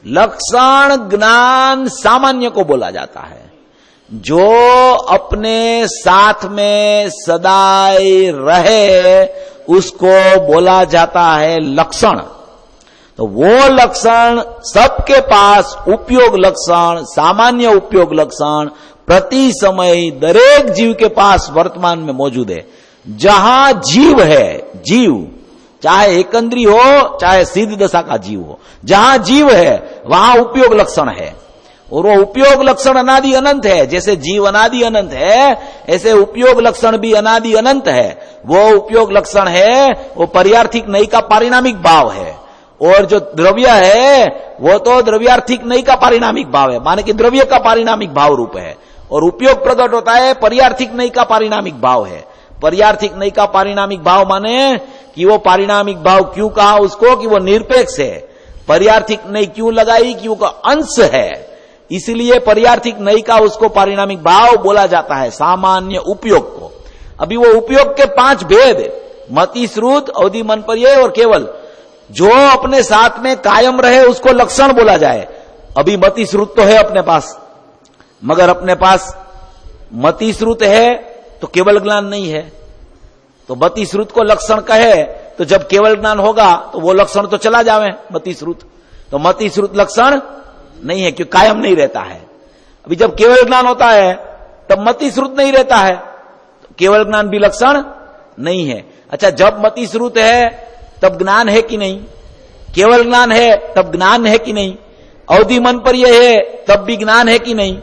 लक्षण ज्ञान सामान्य को बोला जाता है। जो अपने साथ में सदाई रहे उसको बोला जाता है लक्षण। तो वो लक्षण सबके पास उपयोग लक्षण, सामान्य उपयोग लक्षण प्रति समय दरेक जीव के पास वर्तमान में मौजूद है। जहां जीव है, जीव चाहे एकंद्री हो चाहे सिद्ध दशा का जीव हो, जहां जीव है वहां उपयोग लक्षण है। और वो उपयोग लक्षण अनादि अनंत है। जैसे जीव अनादि अनंत है ऐसे उपयोग लक्षण भी अनादि अनंत है। वो उपयोग लक्षण है वो पर्यार्थिक नई का पारिणामिक भाव है। और जो द्रव्य है वो तो द्रव्यार्थिक नई का पारिणामिक भाव है, माने कि द्रव्य का पारिणामिक भाव रूप है। और उपयोग प्रकट होता है पर्यार्थिक नई का पारिणामिक भाव है। पर्यार्थिक नई का पारिणामिक भाव माने कि वो पारिणामिक भाव क्यों कहा उसको कि वो निरपेक्ष है। पर्यार्थिक नई क्यों लगाई कि वो अंश है, इसलिए पर्यार्थिक नई का उसको पारिणामिक भाव बोला जाता है सामान्य उपयोग को। अभी वो उपयोग के 5 भेद, मति, श्रुत, अवधि, मन, पर्याय और केवल, जो अपने साथ में कायम रहे उसको लक्षण बोला जाए। अभी मति श्रुत तो है अपने पास, मगर अपने पास मति श्रुत है तो केवल ज्ञान नहीं है। तो मति श्रुत को लक्षण कहे तो जब केवल ज्ञान होगा तो वो लक्षण तो चला जावे मति श्रुत। तो मति श्रुत लक्षण नहीं है क्यों कायम नहीं रहता है। अभी जब केवल ज्ञान होता है तब मति श्रुत नहीं रहता है, तो केवल ज्ञान भी लक्षण नहीं है। अच्छा, जब मति श्रुत है तब ज्ञान है कि नहीं? केवल ज्ञान है तब ज्ञान है कि नहीं? अवधि मन पर यह है तब भी ज्ञान है कि नहीं?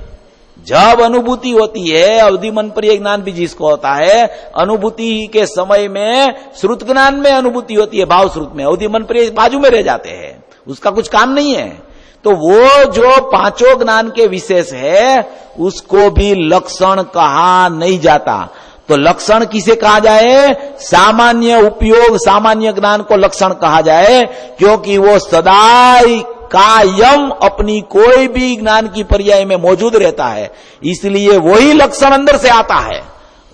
जब अनुभूति होती है, अवधि मन पर यह ज्ञान भी जिसको होता है, अनुभूति के समय में श्रुत ज्ञान में अनुभूति होती है, भाव श्रुत में, अवधि मन पर बाजू में रह जाते हैं, उसका कुछ काम नहीं है। तो वो जो 5 ज्ञान के विशेष है उसको भी लक्षण कहा नहीं जाता। तो लक्षण किसे कहा जाए? सामान्य उपयोग, सामान्य ज्ञान को लक्षण कहा जाए, क्योंकि वो सदाई कायम अपनी कोई भी ज्ञान की पर्याय में मौजूद रहता है। इसलिए वही लक्षण अंदर से आता है।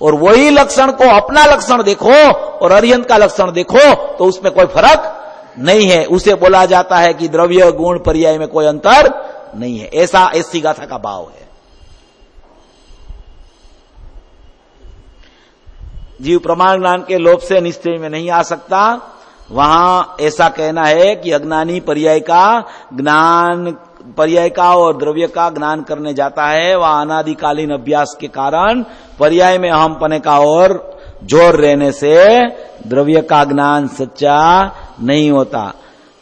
और वही लक्षण को अपना लक्षण देखो और अरिहंत का लक्षण देखो तो उसमें कोई फर्क नहीं है। उसे बोला जाता है कि द्रव्य गुण पर्याय में कोई अंतर नहीं है। ऐसी गाथा का भाव है। जीव प्रमाण ज्ञान के लोभ से निश्चय में नहीं आ सकता। वहां ऐसा कहना है कि अज्ञानी पर्याय का और द्रव्य का ज्ञान करने जाता है, वह अनादिकालीन अभ्यास के कारण पर्याय में अहमपने का और जोर रहने से द्रव्य का ज्ञान सच्चा नहीं होता।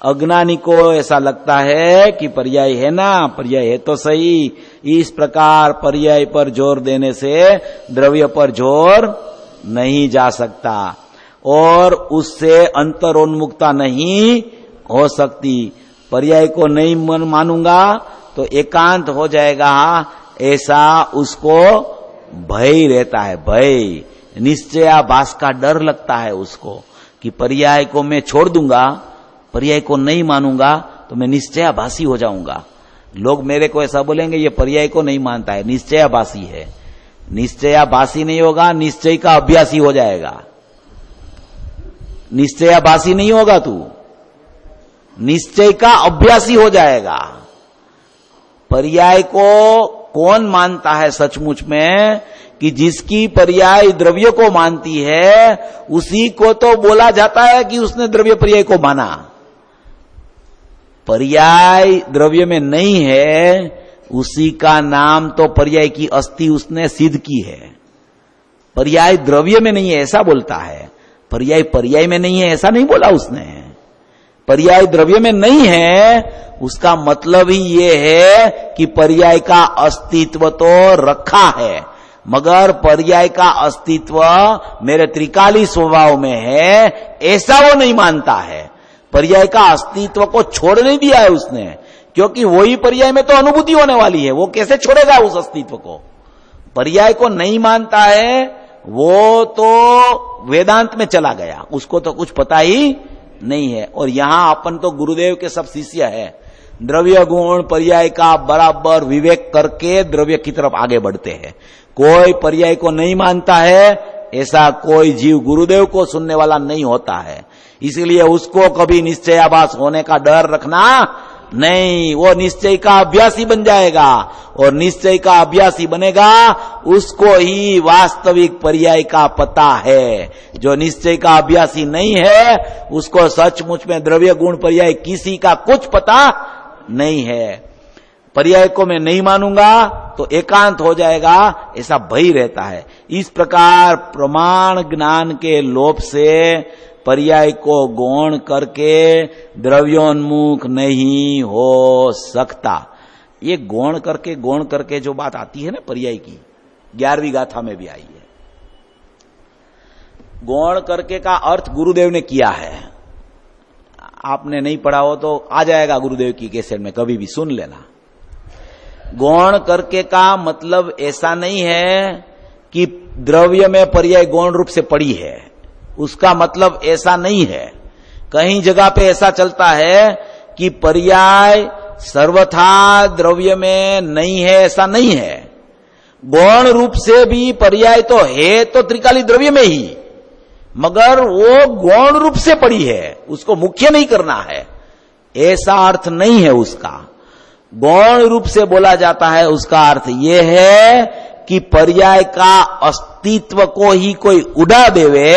अज्ञानी को ऐसा लगता है कि पर्याय है ना, पर्याय है तो सही। इस प्रकार पर्याय पर जोर देने से द्रव्य पर जोर नहीं जा सकता और उससे अंतरोन्मुखता नहीं हो सकती। पर्याय को नहीं मानूंगा तो एकांत हो जाएगा, ऐसा उसको भय रहता है। भय, निश्चयाभास का डर लगता है उसको कि पर्याय को मैं छोड़ दूंगा, पर्याय को नहीं मानूंगा तो मैं निश्चयाभासी हो जाऊंगा। लोग मेरे को ऐसा बोलेंगे ये पर्याय को नहीं मानता है, निश्चयाभासी है। निश्चयाभासी नहीं होगा, निश्चय का अभ्यासी हो जाएगा। निश्चयाभासी नहीं होगा तू, निश्चय का अभ्यासी हो जाएगा। पर्याय को कौन मानता है सचमुच में कि जिसकी पर्याय द्रव्य को मानती है उसी को तो बोला जाता है कि उसने द्रव्य पर्याय को माना। पर्याय द्रव्य में नहीं है उसी का नाम तो पर्याय की अस्थि उसने सिद्ध की है। पर्याय द्रव्य में नहीं है ऐसा बोलता है, पर्याय पर्याय में नहीं है ऐसा नहीं बोला उसने। पर्याय द्रव्य में नहीं है उसका मतलब ही ये है कि पर्याय का अस्तित्व तो रखा है, मगर पर्याय का अस्तित्व मेरे त्रिकाली स्वभाव में है ऐसा वो नहीं मानता है। पर्याय का अस्तित्व को छोड़ नहीं दिया है उसने, क्योंकि वही पर्याय में तो अनुभूति होने वाली है। वो कैसे छोड़ेगा उस अस्तित्व को? पर्याय को नहीं मानता है वो तो वेदांत में चला गया, उसको तो कुछ पता ही नहीं है। और यहां अपन तो गुरुदेव के सब शिष्य है, द्रव्य गुण पर्याय का बराबर विवेक करके द्रव्य की तरफ आगे बढ़ते हैं। कोई पर्याय को नहीं मानता है ऐसा कोई जीव गुरुदेव को सुनने वाला नहीं होता है। इसलिए उसको कभी निश्चयाभास होने का डर रखना नहीं, वो निश्चय का अभ्यासी बन जाएगा, और निश्चय का अभ्यासी बनेगा उसको ही वास्तविक पर्याय का पता है। जो निश्चय का अभ्यासी नहीं है उसको सचमुच में द्रव्य गुण पर्याय किसी का कुछ पता नहीं है। पर्याय को मैं नहीं मानूंगा तो एकांत हो जाएगा, ऐसा भय रहता है। इस प्रकार प्रमाण ज्ञान के लोभ से पर्याय को गौण करके द्रव्योन्मुख नहीं हो सकता। ये गौण करके जो बात आती है ना पर्याय की, 11वीं गाथा में भी आई है। गौण करके का अर्थ गुरुदेव ने किया है। आपने नहीं पढ़ा हो तो आ जाएगा गुरुदेव की कैसेट में, कभी भी सुन लेना। गौण करके का मतलब ऐसा नहीं है कि द्रव्य में पर्याय गौण रूप से पड़ी है, उसका मतलब ऐसा नहीं है। कहीं जगह पे ऐसा चलता है कि पर्याय सर्वथा द्रव्य में नहीं है, ऐसा नहीं है। गौण रूप से भी पर्याय तो है, तो त्रिकाली द्रव्य में ही, मगर वो गौण रूप से पड़ी है, उसको मुख्य नहीं करना है, ऐसा अर्थ नहीं है उसका। गौण रूप से बोला जाता है, उसका अर्थ यह है कि पर्याय का अस्तित्व को ही कोई उड़ा देवे,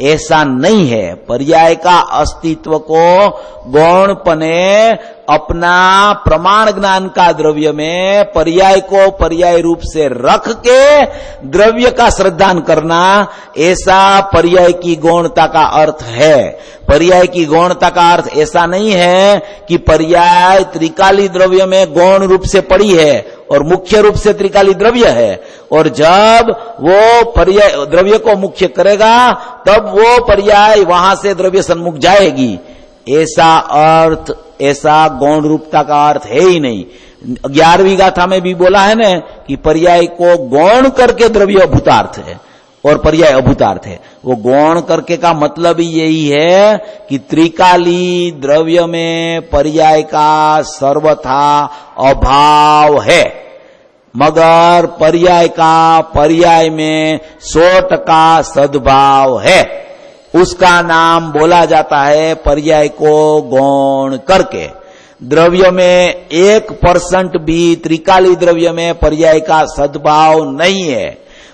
ऐसा नहीं है। पर्याय का अस्तित्व को गौणपने अपना प्रमाण ज्ञान का द्रव्य में पर्याय को पर्याय रूप से रख के द्रव्य का श्रद्धान करना, ऐसा पर्याय की गौणता का अर्थ है। पर्याय की गौणता का अर्थ ऐसा नहीं है कि पर्याय त्रिकाली द्रव्य में गौण रूप से पड़ी है और मुख्य रूप से त्रिकाली द्रव्य है, और जब वो पर्याय द्रव्य को मुख्य करेगा तब वो पर्याय वहां से द्रव्य सन्मुख जाएगी, ऐसा अर्थ, ऐसा गौण रूपता का अर्थ है ही नहीं। 11वीं गाथा में भी बोला है ना कि पर्याय को गौण करके द्रव्य अभूतार्थ है और पर्याय अभूतार्थ है। वो गौण करके का मतलब ही यही है कि त्रिकाली द्रव्य में पर्याय का सर्वथा अभाव है, मगर पर्याय का पर्याय में 100% सद्भाव है। उसका नाम बोला जाता है पर्याय को गौण करके। द्रव्य में 1% भी त्रिकाली द्रव्य में पर्याय का सद्भाव नहीं है,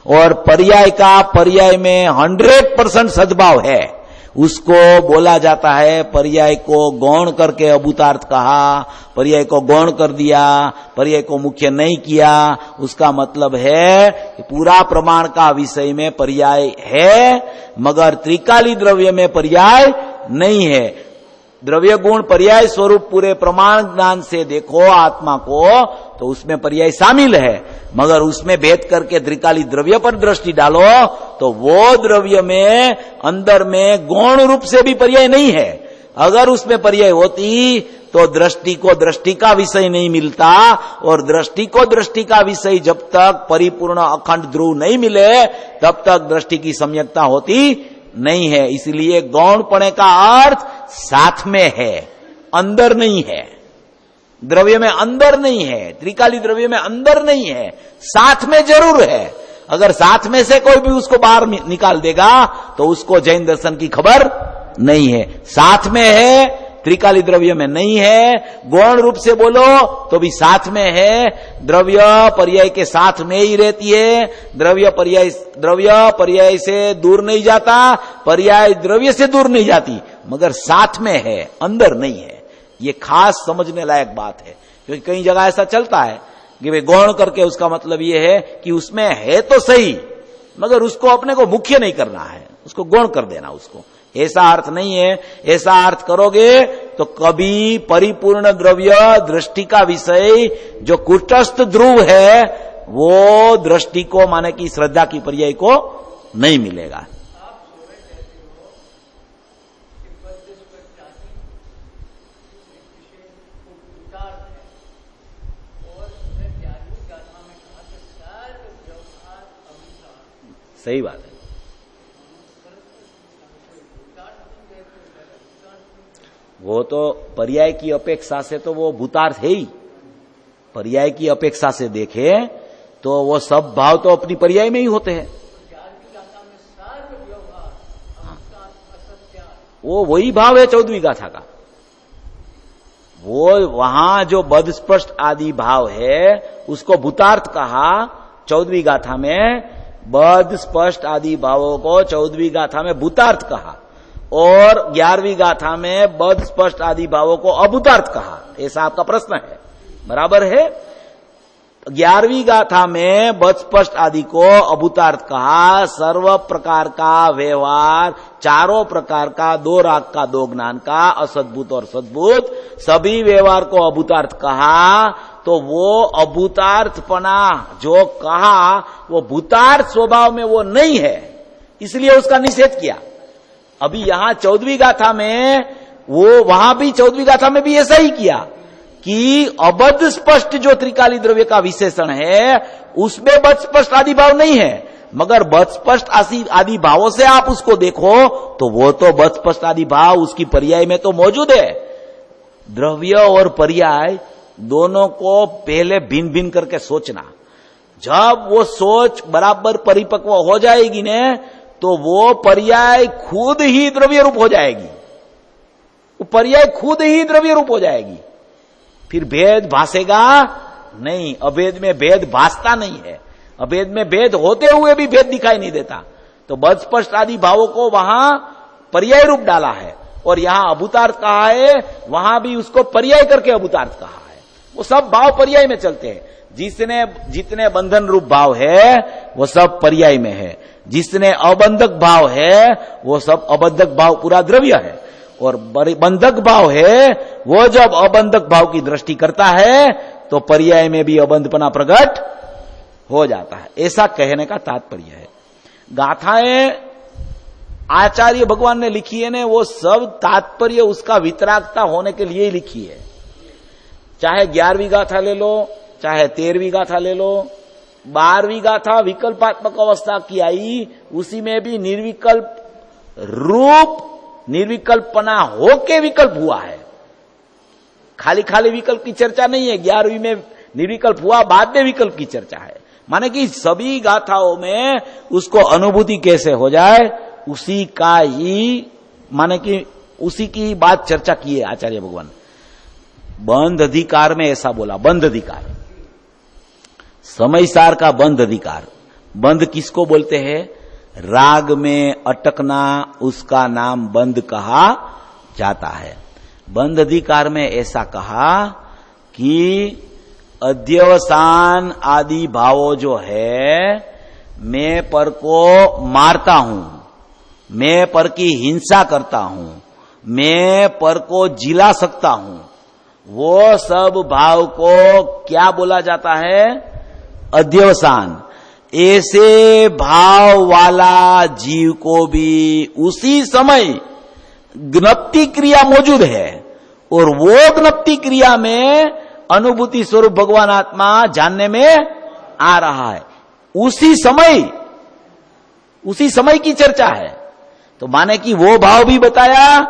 और पर्याय का पर्याय में 100% सद्भाव है, उसको बोला जाता है पर्याय को गौण करके अभूतार्थ कहा, पर्याय को गौण कर दिया, पर्याय को मुख्य नहीं किया। उसका मतलब है कि पूरा प्रमाण का विषय में पर्याय है, मगर त्रिकाली द्रव्य में पर्याय नहीं है। द्रव्य गुण पर्याय स्वरूप पूरे प्रमाण ज्ञान से देखो आत्मा को तो उसमें पर्याय शामिल है, मगर उसमें भेद करके त्रिकाली द्रव्य पर दृष्टि डालो तो वो द्रव्य में अंदर में गौण रूप से भी पर्याय नहीं है। अगर उसमें पर्याय होती तो दृष्टि को दृष्टि का विषय नहीं मिलता, और दृष्टि को दृष्टि का विषय जब तक परिपूर्ण अखंड ध्रुव नहीं मिले तब तक दृष्टि की सम्यकता होती नहीं है। इसलिए गौणपणे का अर्थ साथ में है, अंदर नहीं है। द्रव्य में अंदर नहीं है, त्रिकाली द्रव्य में अंदर नहीं है, साथ में जरूर है। अगर साथ में से कोई भी उसको बाहर निकाल देगा तो उसको जैन दर्शन की खबर नहीं है। साथ में है, त्रिकाली द्रव्य में नहीं है। गौण रूप से बोलो तो भी साथ में है, द्रव्य पर्याय के साथ में ही रहती है। द्रव्य पर्याय से दूर नहीं जाता, पर्याय द्रव्य से दूर नहीं जाती, मगर साथ में है, अंदर नहीं है। ये खास समझने लायक बात है, क्योंकि कई जगह ऐसा चलता है कि वे गौण करके उसका मतलब ये है कि उसमें है तो सही, मगर उसको अपने को मुख्य नहीं करना है, उसको गौण कर देना उसको। ऐसा अर्थ नहीं है। ऐसा अर्थ करोगे तो कभी परिपूर्ण द्रव्य दृष्टि का विषय जो कुटस्थ ध्रुव है वो दृष्टि को माने कि श्रद्धा की पर्याय को नहीं मिलेगा। सही बात है। वो तो पर्याय की अपेक्षा से तो वो भूतार्थ है ही। पर्याय की अपेक्षा से देखे तो वो सब भाव तो अपनी पर्याय में ही होते हैं। वो वही भाव है 14वीं गाथा का। वो वहां जो बद स्पष्ट आदि भाव है उसको भूतार्थ कहा 14वीं गाथा में। बद स्पष्ट आदि भावों को 14वीं गाथा में भूतार्थ कहा और 11वीं गाथा में बद स्पष्ट आदि भावों को अभूतार्थ कहा। ऐसा आपका प्रश्न है, बराबर है। 11वीं गाथा में बद स्पष्ट आदि को अभूतार्थ कहा। सर्व प्रकार का व्यवहार, चारों प्रकार का, 2 राग का, 2 ज्ञान का, असद्भूत और सद्भूत, सभी व्यवहार को अभूतार्थ कहा। तो वो अभूतार्थपना जो कहा वो भूतार्थ स्वभाव में वो नहीं है, इसलिए उसका निषेध किया। अभी यहां 14वीं गाथा में वो, वहां भी 14वीं गाथा में भी ऐसा ही किया कि अबद्ध स्पष्ट जो त्रिकाली द्रव्य का विशेषण है उसमें बद्ध स्पष्ट आदि भाव नहीं है, मगर बद्ध स्पष्ट आदि भावों से आप उसको देखो तो वो तो बद्ध स्पष्ट आदि भाव उसकी पर्याय में तो मौजूद है। द्रव्य और पर्याय दोनों को पहले भिन्न भिन्न करके सोचना। जब वो सोच बराबर परिपक्व हो जाएगी ने तो वो पर्याय खुद ही द्रव्य रूप हो जाएगी, वो पर्याय खुद ही द्रव्य रूप हो जाएगी। फिर भेद भासेगा नहीं, अभेद में भेद भासता नहीं है, अभेद में भेद होते हुए भी भेद दिखाई नहीं देता। तो बद्ध स्पष्ट आदि भावों को वहां पर्याय रूप डाला है और यहां अभूतार्थ कहा है, वहां भी उसको पर्याय करके अभूतार्थ कहा है। वो सब भाव पर्याय में चलते हैं। जितने बंधन रूप भाव है वो सब पर्याय में है, जिसने अबंधक भाव है वो सब अबंधक भाव पूरा द्रव्य है, और बंधक भाव है वो जब अबंधक भाव की दृष्टि करता है तो पर्याय में भी अबंधपना प्रकट हो जाता है। ऐसा कहने का तात्पर्य है। गाथाएं आचार्य भगवान ने लिखी है ने, वो सब तात्पर्य उसका वितरागता होने के लिए ही लिखी है। चाहे 11वीं गाथा ले लो, चाहे 13वीं गाथा ले लो, 12वीं गाथा विकल्पात्मक अवस्था की आई, उसी में भी निर्विकल्प रूप, निर्विकल्पना होके विकल्प हुआ है। खाली खाली विकल्प की चर्चा नहीं है। 11वीं में निर्विकल्प हुआ, बाद में विकल्प की चर्चा है। माने कि सभी गाथाओं में उसको अनुभूति कैसे हो जाए उसी का ही, माने कि उसी की बात चर्चा की है आचार्य भगवान। बंध अधिकार में ऐसा बोला, बंध अधिकार, समय सार का बंध अधिकार। बंध किसको बोलते हैं? राग में अटकना, उसका नाम बंध कहा जाता है। बंध अधिकार में ऐसा कहा कि अध्यवसान आदि भावों जो है, मैं पर को मारता हूं, मैं पर की हिंसा करता हूं, मैं पर को जिला सकता हूं, वो सब भाव को क्या बोला जाता है? अध्यवसान। ऐसे भाव वाला जीव को भी उसी समय ज्ञप्ति क्रिया मौजूद है, और वो ज्ञप्ति क्रिया में अनुभूति स्वरूप भगवान आत्मा जानने में आ रहा है। उसी समय की चर्चा है। तो माने कि वो भाव भी बताया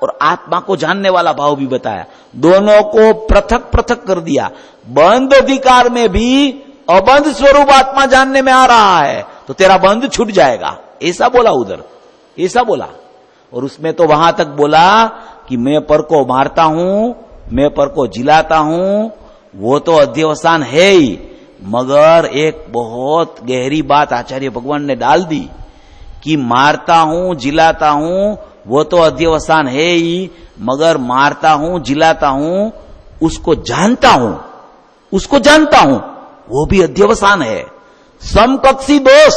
और आत्मा को जानने वाला भाव भी बताया, दोनों को पृथक पृथक कर दिया। बंध अधिकार में भी अबंध स्वरूप आत्मा जानने में आ रहा है तो तेरा बंध छूट जाएगा, ऐसा बोला उधर, ऐसा बोला। और उसमें तो वहां तक बोला कि मैं पर को मारता हूं, मैं पर को जिलाता हूं, वो तो अध्यवसान है ही, मगर एक बहुत गहरी बात आचार्य भगवान ने डाल दी कि मारता हूं, जिलाता हूं, वो तो अध्यवसान है ही, मगर मारता हूं, जिलाता हूं, उसको जानता हूं, उसको जानता हूं, वो भी अध्यवसान है। समकक्षी दोष।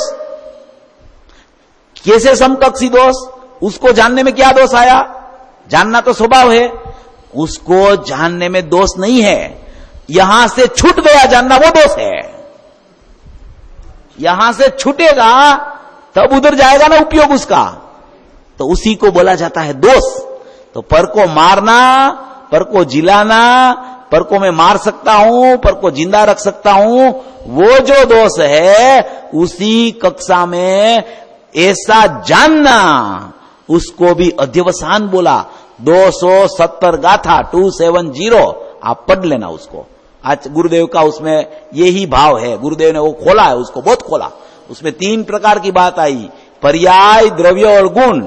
कैसे समकक्षी दोष? उसको जानने में क्या दोष आया? जानना तो स्वभाव है, उसको जानने में दोष नहीं है। यहां से छूट गया जानना, वो दोष है। यहां से छूटेगा तब उधर जाएगा ना उपयोग उसका, तो उसी को बोला जाता है दोष। तो पर को मारना, पर को जिलाना, पर को मैं मार सकता हूं, पर को जिंदा रख सकता हूं, वो जो दोष है उसी कक्षा में ऐसा जानना, उसको भी अध्यवसान बोला। 270 गाथा 270 आप पढ़ लेना उसको। आज गुरुदेव का उसमें यही भाव है, गुरुदेव ने वो खोला है, उसको बहुत खोला। उसमें 3 प्रकार की बात आई, पर्याय, द्रव्य और गुण।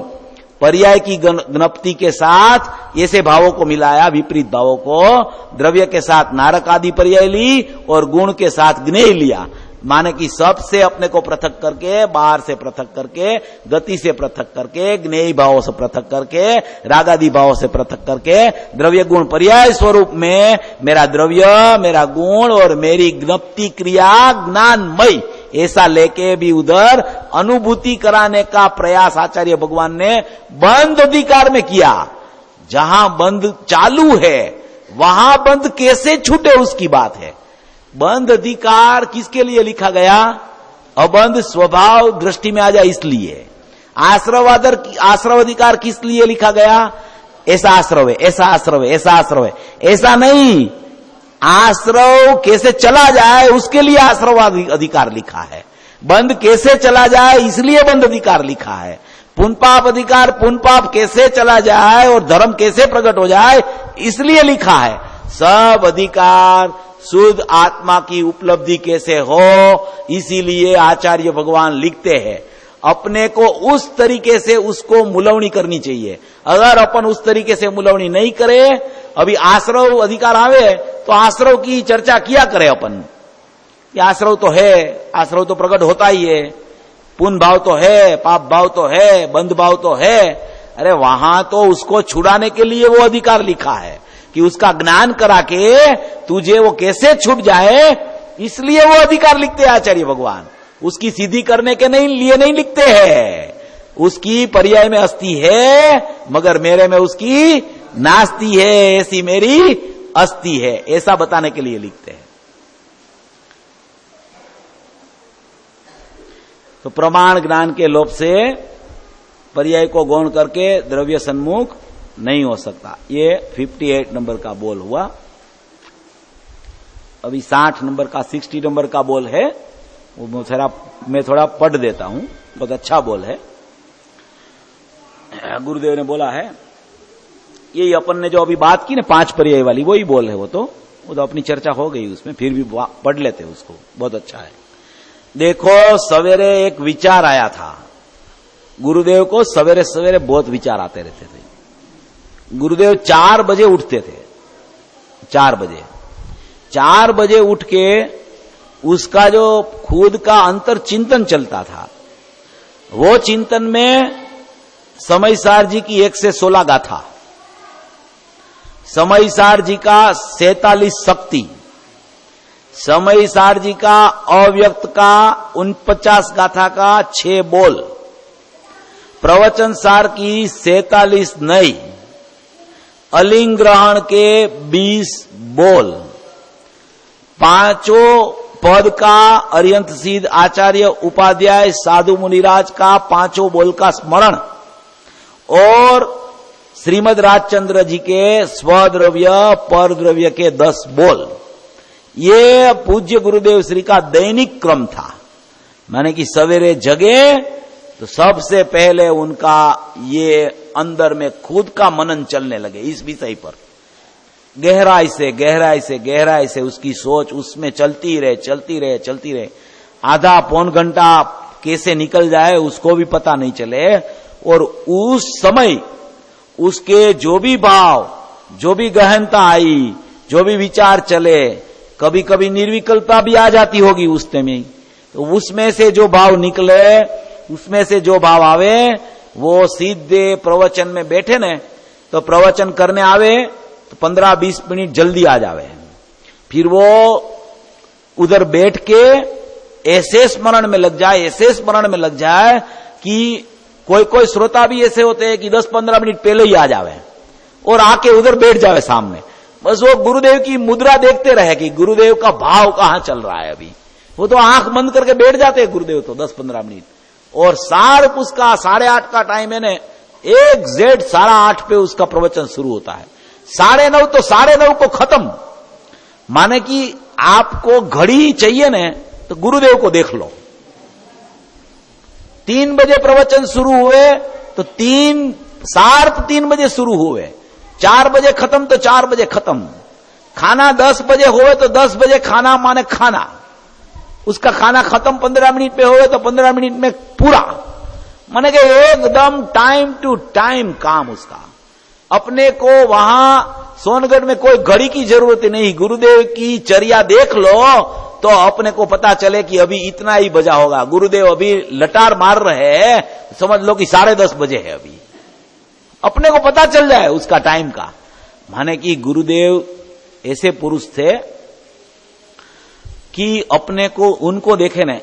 पर्याय की ज्ञप्ति के साथ ऐसे भावों को मिलाया, विपरीत भावों को, द्रव्य के साथ नारक आदि पर्याय ली और गुण के साथ ज्ञेय लिया। माने कि सबसे अपने को पृथक करके, बाहर से पृथक करके, गति से पृथक करके, ज्ञेय भावों से पृथक करके, रागादि भावों से पृथक करके, द्रव्य गुण पर्याय स्वरूप में मेरा द्रव्य, मेरा गुण और मेरी ज्ञप्ति क्रिया ज्ञानमय, ऐसा लेके भी उधर अनुभूति कराने का प्रयास आचार्य भगवान ने बंद अधिकार में किया। जहां बंद चालू है वहां बंद कैसे छूटे उसकी बात है। बंद अधिकार किसके लिए लिखा गया? अबंध स्वभाव दृष्टि में आ जाए इसलिए। आश्रव अधिकार किस लिए लिखा गया? ऐसा आश्रव है, ऐसा आश्रव है, ऐसा आश्रव है, ऐसा नहीं, आश्रव कैसे चला जाए उसके लिए आश्रव अधिकार लिखा है। बंद कैसे चला जाए इसलिए बंद अधिकार लिखा है। पुण्यपाप अधिकार, पुण्यपाप कैसे चला जाए और धर्म कैसे प्रकट हो जाए इसलिए लिखा है। सब अधिकार शुद्ध आत्मा की उपलब्धि कैसे हो, इसीलिए आचार्य भगवान लिखते हैं। अपने को उस तरीके से उसको मुलवनी करनी चाहिए। अगर अपन उस तरीके से मुलवनी नहीं करे, अभी आश्रव अधिकार आवे तो आश्रव की चर्चा किया करे अपन, कि आश्रव तो है, आश्रव तो प्रकट होता ही है, पुण्य भाव तो है, पाप भाव तो है, बंध भाव तो है। अरे वहां तो उसको छुड़ाने के लिए वो अधिकार लिखा है कि उसका ज्ञान करा के तुझे वो कैसे छूट जाए, इसलिए वो अधिकार लिखते हैं आचार्य भगवान। उसकी सीधी करने के लिए नहीं लिखते हैं। उसकी पर्याय में अस्थि है मगर मेरे में उसकी नास्ति है, ऐसी मेरी अस्थि है, ऐसा बताने के लिए लिखते हैं। तो प्रमाण ज्ञान के लोभ से पर्याय को गौण करके द्रव्य सन्मुख नहीं हो सकता। ये 58 नंबर का बोल हुआ। अभी 60 नंबर का 60 नंबर का बोल है, वो मैं थोड़ा पढ़ देता हूं, बहुत अच्छा बोल है। गुरुदेव ने बोला है, ये अपन ने जो अभी बात की ना 5 पर्याय वाली, वही बोल है। वो तो अपनी चर्चा हो गई उसमें, फिर भी पढ़ लेते उसको, बहुत अच्छा है। देखो, सवेरे एक विचार आया था गुरुदेव को, सवेरे सवेरे बहुत विचार आते रहते थे। गुरुदेव 4 बजे उठते थे, 4 बजे उठ के उसका जो खुद का अंतर चिंतन चलता था, वो चिंतन में समयसार जी की 1 से 16 गाथा, समयसार जी का 47 शक्ति, समयसार जी का अव्यक्त का 49 गाथा का 6 बोल, प्रवचन सार की 47 नई, अलिंग ग्रहण के 20 बोल, 5 पद का अर्यंत सिद्ध आचार्य उपाध्याय साधु मुनिराज का 5 बोल का स्मरण, और श्रीमद राजचंद्र जी के स्वद्रव्य पर द्रव्य के 10 बोल। ये पूज्य गुरुदेव श्री का दैनिक क्रम था। माने कि सवेरे जगे तो सबसे पहले उनका ये अंदर में खुद का मनन चलने लगे इस विषय पर, गहराई से उसकी सोच उसमें चलती रहे। आधा पौन घंटा कैसे निकल जाए उसको भी पता नहीं चले, और उस समय उसके जो भी भाव, जो भी गहनता आई, जो भी विचार चले, कभी कभी निर्विकल्पता भी आ जाती होगी उस समय, तो उसमें से जो भाव निकले, उसमें से जो भाव आवे, वो सीधे प्रवचन में बैठे न, तो प्रवचन करने आवे तो 15-20 मिनट जल्दी आ जावे। फिर वो उधर बैठ के ऐसे स्मरण में लग जाए कि कोई श्रोता भी ऐसे होते हैं कि 10-15 मिनट पहले ही आ जावे और आके उधर बैठ जावे सामने। बस वो गुरुदेव की मुद्रा देखते रहे कि गुरुदेव का भाव कहां चल रहा है। अभी वो तो आंख बंद करके बैठ जाते हैं गुरुदेव तो 10-15 मिनट, और शार्प उसका 8:30 का टाइम है न, एग्जैक्ट 8:30 पे उसका प्रवचन शुरू होता है। 9:30 तो 9:30 को खत्म। माने कि आपको घड़ी चाहिए न, तो गुरुदेव को देख लो। 3 बजे प्रवचन शुरू हुए तो 3 बजे शुरू हुए, 4 बजे खत्म तो 4 बजे खत्म। खाना 10 बजे हुए तो 10 बजे खाना, माने खाना, उसका खाना खत्म 15 मिनट पे हुए तो 15 मिनट में पूरा। माने कि एकदम टाइम टू टाइम काम उसका। अपने को वहां सोनगढ़ में कोई घड़ी की जरूरत नहीं, गुरुदेव की चर्या देख लो तो अपने को पता चले कि अभी इतना ही बजा होगा। गुरुदेव अभी लटार मार रहे हैं, समझ लो कि 10:30 बजे है अभी, अपने को पता चल जाए उसका टाइम का। माने कि गुरुदेव ऐसे पुरुष थे कि अपने को उनको देखे न,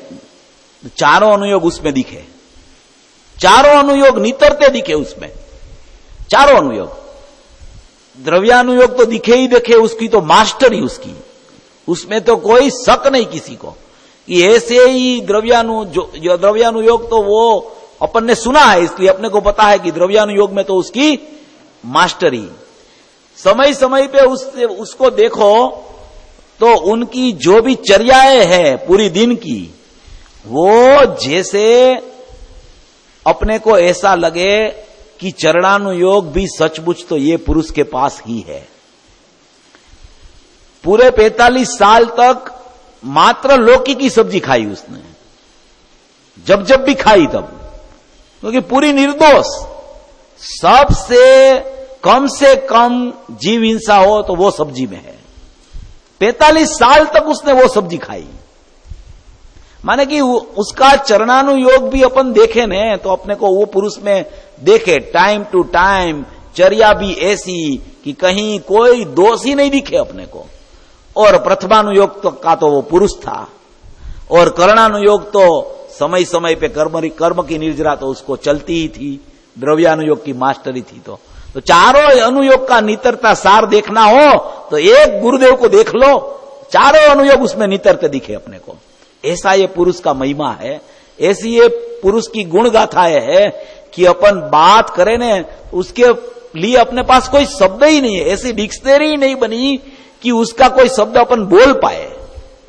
चारों अनुयोग उसमें दिखे, चारों अनुयोग नितरते दिखे उसमें, चारों अनुयोग। द्रव्यानुयोग तो दिखे ही दिखे, उसकी तो मास्टरी उसकी, उसमें तो कोई शक नहीं किसी को कि ऐसे ही द्रव्यानुयोग तो वो अपन ने सुना है, इसलिए अपने को पता है कि द्रव्यानुयोग में तो उसकी मास्टरी। समय समय पे उसको देखो तो उनकी जो भी चर्याएं हैं पूरी दिन की, वो जैसे अपने को ऐसा लगे कि चरणानुयोग भी सचमुच तो ये पुरुष के पास ही है। पूरे 45 साल तक मात्र लौकी की सब्जी खाई उसने, जब जब भी खाई तब, क्योंकि पूरी निर्दोष, सबसे कम जीव हिंसा हो तो वो सब्जी में है। 45 साल तक उसने वो सब्जी खाई। माने कि उसका चरणानुयोग भी अपन देखे न तो अपने को वो पुरुष में देखे, टाइम टू टाइम चर्या भी ऐसी कि कहीं कोई दोष ही नहीं दिखे अपने को। और प्रथमानुयोग का तो वो पुरुष था, और करणानुयोग तो समय समय पे कर्म की निर्जरा तो उसको चलती ही थी, द्रव्यानुयोग की मास्टरी थी। तो चारों अनुयोग का नितरता सार देखना हो तो एक गुरुदेव को देख लो, चारों अनुयोग उसमें नितरते दिखे अपने को। ऐसा ये पुरुष का महिमा है, ऐसी ये पुरुष की गुण गाथाएं है कि अपन बात करें न, उसके लिए अपने पास कोई शब्द ही नहीं है, ऐसी डिक्शनरी ही नहीं बनी कि उसका कोई शब्द अपन बोल पाए।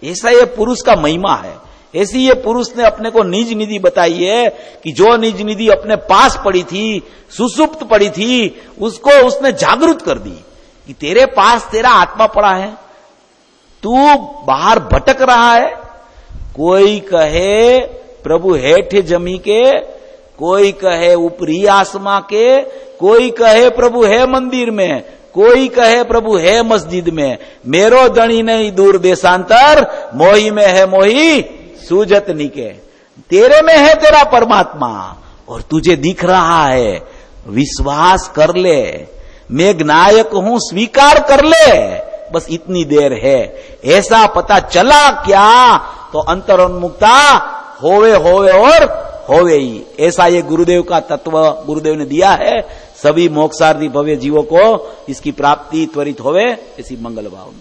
ऐसा ये पुरुष का महिमा है। ऐसी ये पुरुष ने अपने को निज निधि बताई है कि जो निज निधि अपने पास पड़ी थी, सुसुप्त पड़ी थी, उसको उसने जागृत कर दी कि तेरे पास तेरा आत्मा पड़ा है, तू बाहर भटक रहा है। कोई कहे प्रभु हेठ जमी के, कोई कहे ऊपरी आसमां के, कोई कहे प्रभु है मंदिर में, कोई कहे प्रभु है मस्जिद में। मेरो दणी नहीं दूर देशांतर, मोही में है मोही सूजत निके। तेरे में है तेरा परमात्मा और तुझे दिख रहा है, विश्वास कर ले, मैं नायक हूं स्वीकार कर ले, बस इतनी देर है। ऐसा पता चला क्या तो अंतरोन्मुक्ता होवे होवे और होवे ही। ऐसा ये गुरुदेव का तत्व गुरुदेव ने दिया है। सभी मोक्षार्थी भव्य जीवों को इसकी प्राप्ति त्वरित होवे, ऐसी मंगल भावना।